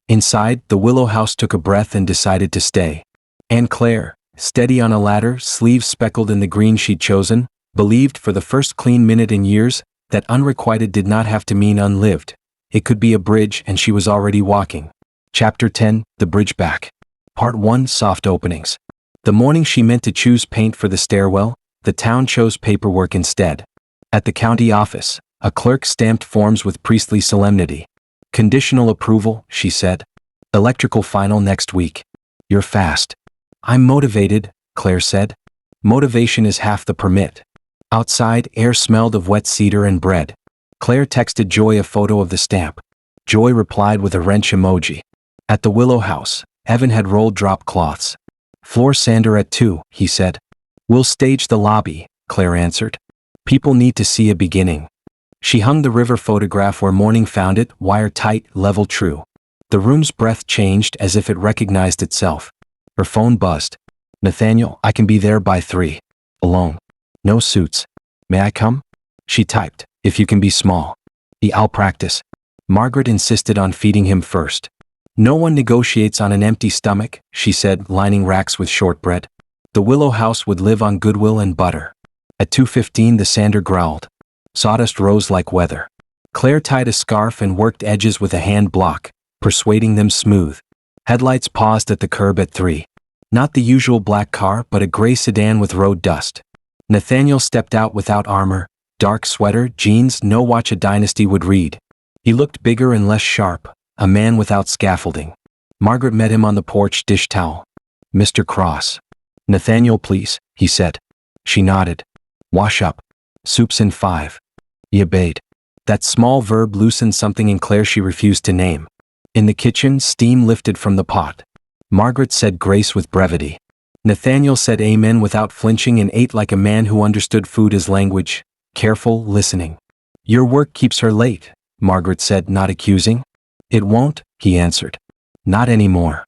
Inside, the Willow House took a breath and decided to stay. And Claire, steady on a ladder, sleeves speckled in the green she'd chosen, believed for the first clean minute in years that unrequited did not have to mean unlived. It could be a bridge and she was already walking. Chapter 10, The Bridge Back. Part 1, Soft Openings. The morning she meant to choose paint for the stairwell, the town chose paperwork instead. At the county office, a clerk stamped forms with priestly solemnity. Conditional approval, she said. Electrical final next week. You're fast. I'm motivated, Claire said. Motivation is half the permit. Outside, air smelled of wet cedar and bread. Claire texted Joy a photo of the stamp. Joy replied with a wrench emoji. At the Willow House, Evan had rolled drop cloths. Floor sander at 2, he said. We'll stage the lobby, Claire answered. People need to see a beginning. She hung the river photograph where morning found it, wire tight, level true. The room's breath changed as if it recognized itself. Her phone buzzed. Nathaniel, I can be there by 3. Alone. No suits. May I come? She typed, if you can be small. I'll practice. Margaret insisted on feeding him first. No one negotiates on an empty stomach, she said, lining racks with shortbread. The Willow House would live on goodwill and butter. At 2:15 the sander growled. Sawdust rose like weather. Claire tied a scarf and worked edges with a hand block, persuading them smooth. Headlights paused at the curb at 3. Not the usual black car, but a gray sedan with road dust. Nathaniel stepped out without armor, dark sweater, jeans, no watch a dynasty would read. He looked bigger and less sharp, a man without scaffolding. Margaret met him on the porch, dish towel. Mr. Cross. Nathaniel, please, he said. She nodded. Wash up. Soup's in 5. He obeyed. That small verb loosened something in Claire she refused to name. In the kitchen, steam lifted from the pot. Margaret said grace with brevity. Nathaniel said amen without flinching and ate like a man who understood food as language, careful, listening. Your work keeps her late, Margaret said, not accusing. It won't, he answered. Not anymore.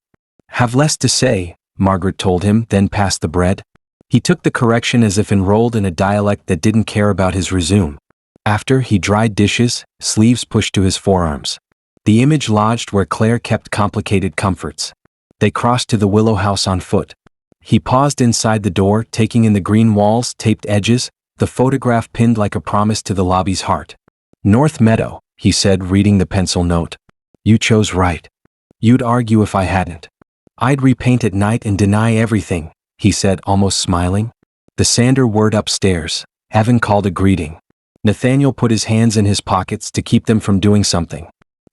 Have less to say, Margaret told him, then passed the bread. He took the correction as if enrolled in a dialect that didn't care about his resume. After, he dried dishes, sleeves pushed to his forearms. The image lodged where Claire kept complicated comforts. They crossed to the Willow House on foot. He paused inside the door, taking in the green walls, taped edges, the photograph pinned like a promise to the lobby's heart. North Meadow, he said, reading the pencil note. You chose right. You'd argue if I hadn't. I'd repaint at night and deny everything, he said, almost smiling. The sander whirred upstairs. Evan called a greeting. Nathaniel put his hands in his pockets to keep them from doing something.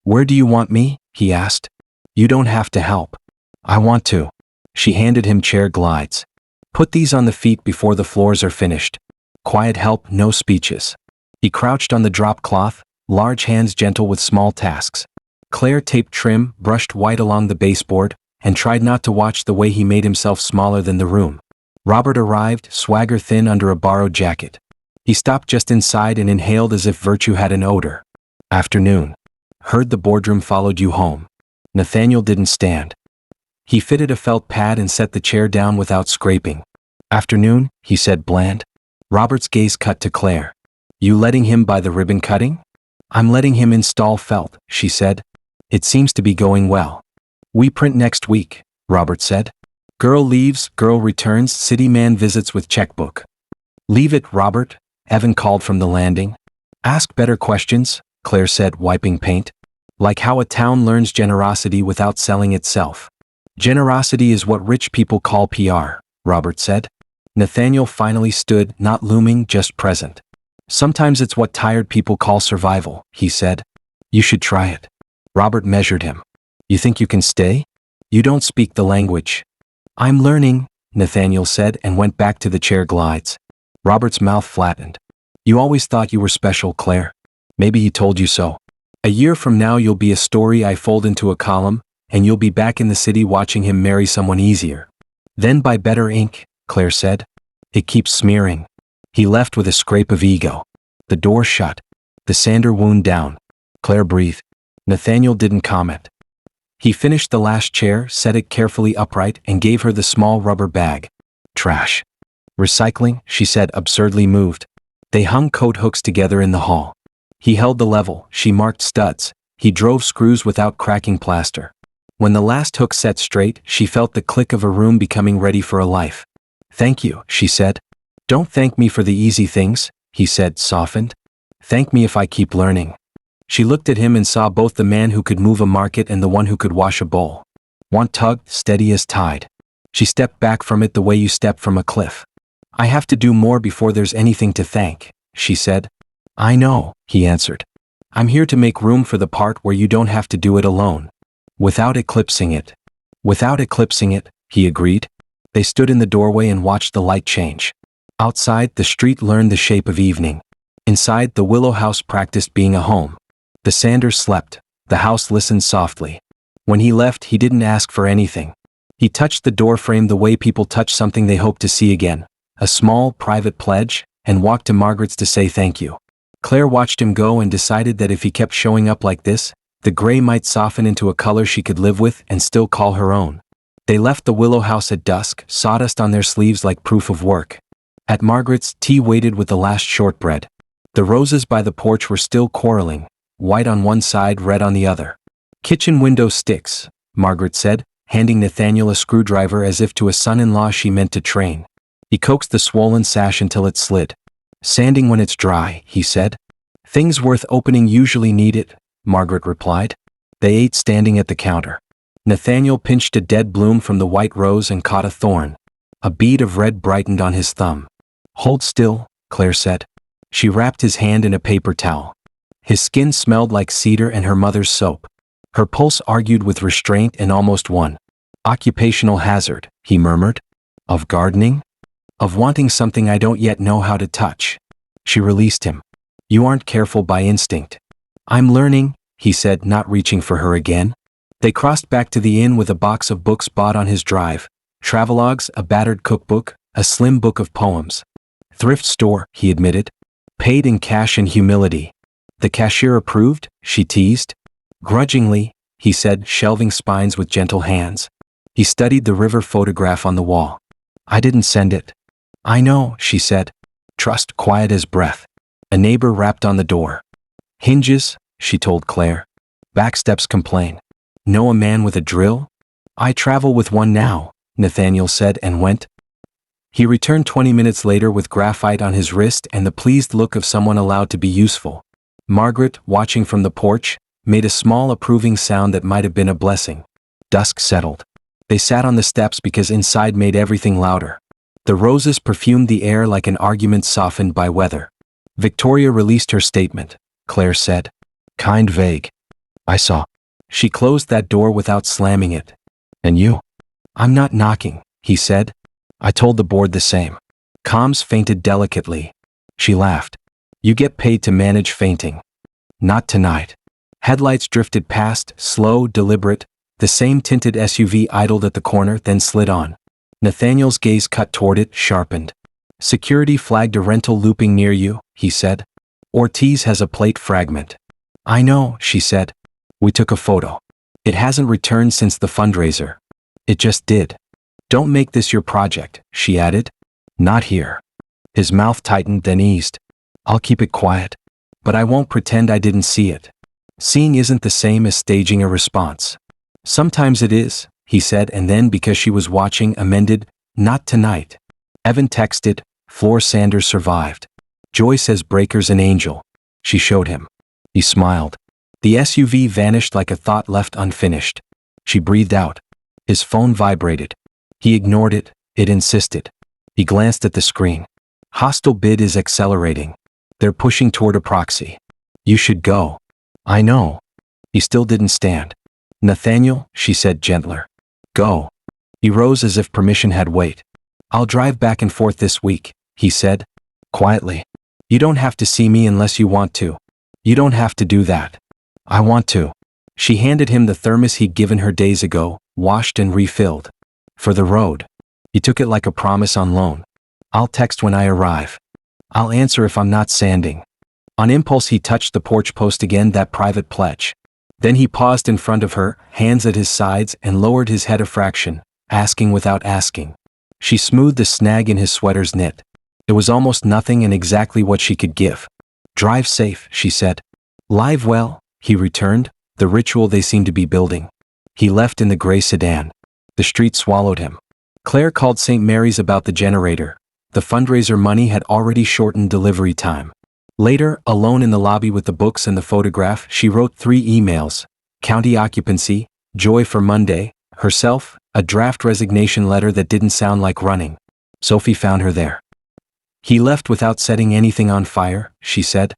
Where do you want me? He asked. You don't have to help. I want to. She handed him chair glides. Put these on the feet before the floors are finished. Quiet help, no speeches. He crouched on the drop cloth, large hands gentle with small tasks. Claire taped trim, brushed white along the baseboard, and tried not to watch the way he made himself smaller than the room. Robert arrived, swagger thin under a borrowed jacket. He stopped just inside and inhaled as if virtue had an odor. Afternoon. Heard the boardroom followed you home. Nathaniel didn't stand. He fitted a felt pad and set the chair down without scraping. Afternoon, he said, bland. Robert's gaze cut to Claire. You letting him buy the ribbon cutting? I'm letting him install felt, she said. It seems to be going well. We print next week, Robert said. Girl leaves, girl returns, city man visits with checkbook. Leave it, Robert, Evan called from the landing. Ask better questions, Claire said, wiping paint. Like how a town learns generosity without selling itself. Generosity is what rich people call PR, Robert said. Nathaniel finally stood, not looming, just present. Sometimes it's what tired people call survival, he said. You should try it. Robert measured him. You think you can stay? You don't speak the language. I'm learning, Nathaniel said and went back to the chair glides. Robert's mouth flattened. You always thought you were special, Claire. Maybe he told you so. A year from now you'll be a story I fold into a column, and you'll be back in the city watching him marry someone easier. Then buy better ink, Claire said. It keeps smearing. He left with a scrape of ego. The door shut. The sander wound down. Claire breathed. Nathaniel didn't comment. He finished the last chair, set it carefully upright, and gave her the small rubber bag. Trash. Recycling, she said, absurdly moved. They hung coat hooks together in the hall. He held the level, she marked studs. He drove screws without cracking plaster. When the last hook set straight, she felt the click of a room becoming ready for a life. Thank you, she said. Don't thank me for the easy things, he said, softened. Thank me if I keep learning. She looked at him and saw both the man who could move a market and the one who could wash a bowl. One tugged, steady as tide. She stepped back from it the way you step from a cliff. I have to do more before there's anything to thank, she said. I know, he answered. I'm here to make room for the part where you don't have to do it alone. Without eclipsing it. Without eclipsing it, he agreed. They stood in the doorway and watched the light change. Outside, the street learned the shape of evening. Inside, the willow house practiced being a home. The Sanders slept. The house listened softly. When he left, he didn't ask for anything. He touched the door frame the way people touch something they hope to see again, a small, private pledge, and walked to Margaret's to say thank you. Claire watched him go and decided that if he kept showing up like this, the gray might soften into a color she could live with and still call her own. They left the willow house at dusk, sawdust on their sleeves like proof of work. At Margaret's, tea waited with the last shortbread. The roses by the porch were still quarreling, white on one side, red on the other. Kitchen window sticks, Margaret said, handing Nathaniel a screwdriver as if to a son-in-law she meant to train. He coaxed the swollen sash until it slid. Sanding when it's dry, he said. Things worth opening usually need it, Margaret replied. They ate standing at the counter. Nathaniel pinched a dead bloom from the white rose and caught a thorn. A bead of red brightened on his thumb. Hold still, Claire said. She wrapped his hand in a paper towel. His skin smelled like cedar and her mother's soap. Her pulse argued with restraint and almost won. Occupational hazard, he murmured. Of gardening? Of wanting something I don't yet know how to touch. She released him. You aren't careful by instinct. I'm learning, he said, not reaching for her again. They crossed back to the inn with a box of books bought on his drive. Travelogues, a battered cookbook, a slim book of poems. Thrift store, he admitted. Paid in cash and humility. The cashier approved, she teased. Grudgingly, he said, shelving spines with gentle hands. He studied the river photograph on the wall. I didn't send it. I know, she said. Trust, quiet as breath. A neighbor rapped on the door. Hinges, she told Claire. Backsteps complain. Know a man with a drill? I travel with one now, Nathaniel said and went. He returned 20 minutes later with graphite on his wrist and the pleased look of someone allowed to be useful. Margaret, watching from the porch, made a small approving sound that might have been a blessing. Dusk settled. They sat on the steps because inside made everything louder. The roses perfumed the air like an argument softened by weather. Victoria released her statement, Claire said. Kind vague. I saw. She closed that door without slamming it. And you? I'm not knocking, he said. I told the board the same. Comms fainted delicately. She laughed. You get paid to manage fainting. Not tonight. Headlights drifted past, slow, deliberate. The same tinted SUV idled at the corner, then slid on. Nathaniel's gaze cut toward it, sharpened. Security flagged a rental looping near you, he said. Ortiz has a plate fragment. I know, she said. We took a photo. It hasn't returned since the fundraiser. It just did. Don't make this your project, she added. Not here. His mouth tightened, then eased. I'll keep it quiet. But I won't pretend I didn't see it. Seeing isn't the same as staging a response. Sometimes it is, he said, and then because she was watching, amended, not tonight. Evan texted, Floor Sanders survived. Joy says Breaker's an angel. She showed him. He smiled. The SUV vanished like a thought left unfinished. She breathed out. His phone vibrated. He ignored it. It insisted. He glanced at the screen. Hostile bid is accelerating. They're pushing toward a proxy. You should go. I know. He still didn't stand. Nathaniel, she said gentler. Go. He rose as if permission had weight. I'll drive back and forth this week, he said. Quietly. You don't have to see me unless you want to. You don't have to do that. I want to. She handed him the thermos he'd given her days ago, washed and refilled. For the road. He took it like a promise on loan. I'll text when I arrive. I'll answer if I'm not sanding. On impulse he touched the porch post again, that private pledge. Then he paused in front of her, hands at his sides, and lowered his head a fraction, asking without asking. She smoothed the snag in his sweater's knit. It was almost nothing and exactly what she could give. Drive safe, she said. Live well, he returned, the ritual they seemed to be building. He left in the gray sedan. The street swallowed him. Claire called St. Mary's about the generator. The fundraiser money had already shortened delivery time. Later, alone in the lobby with the books and the photograph, she wrote 3 emails. County occupancy, Joy for Monday, herself, a draft resignation letter that didn't sound like running. Sophie found her there. He left without setting anything on fire, she said.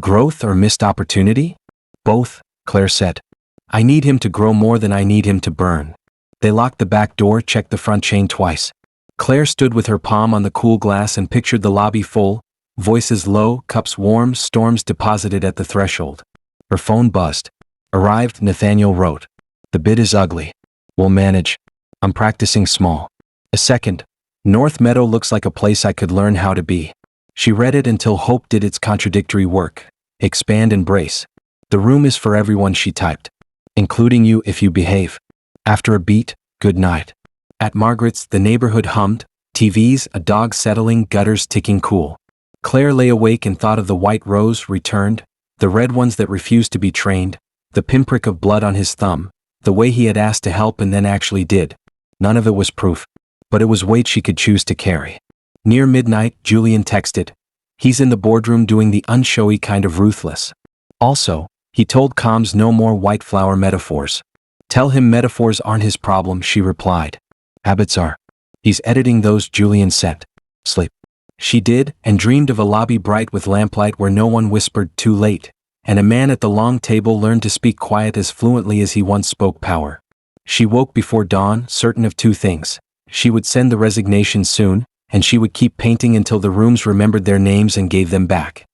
Growth or missed opportunity? Both, Claire said. I need him to grow more than I need him to burn. They locked the back door, checked the front chain twice. Claire stood with her palm on the cool glass and pictured the lobby full, voices low, cups warm, storms deposited at the threshold. Her phone buzzed. Arrived, Nathaniel wrote. The bid is ugly. We'll manage. I'm practicing small. A second. North Meadow looks like a place I could learn how to be. She read it until hope did its contradictory work. Expand and brace. The room is for everyone, she typed. Including you if you behave. After a beat, good night. At Margaret's, the neighborhood hummed, TVs, a dog settling, gutters ticking cool. Claire lay awake and thought of the white rose returned, the red ones that refused to be trained, the pinprick of blood on his thumb, the way he had asked to help and then actually did. None of it was proof, but it was weight she could choose to carry. Near midnight, Julian texted. He's in the boardroom doing the unshowy kind of ruthless. Also, he told comms no more white flower metaphors. Tell him metaphors aren't his problem, she replied. Habits are. He's editing those, Julian said. Sleep. She did, and dreamed of a lobby bright with lamplight where no one whispered too late, and a man at the long table learned to speak quiet as fluently as he once spoke power. She woke before dawn, certain of two things. She would send the resignation soon, and she would keep painting until the rooms remembered their names and gave them back.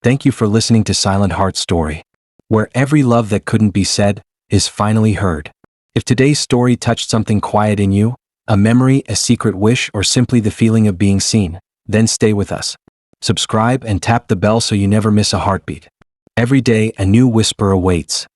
Thank you for listening to Silent Heart Story, where every love that couldn't be said is finally heard. If today's story touched something quiet in you, a memory, a secret wish, or simply the feeling of being seen, then stay with us. Subscribe and tap the bell so you never miss a heartbeat. Every day, a new whisper awaits.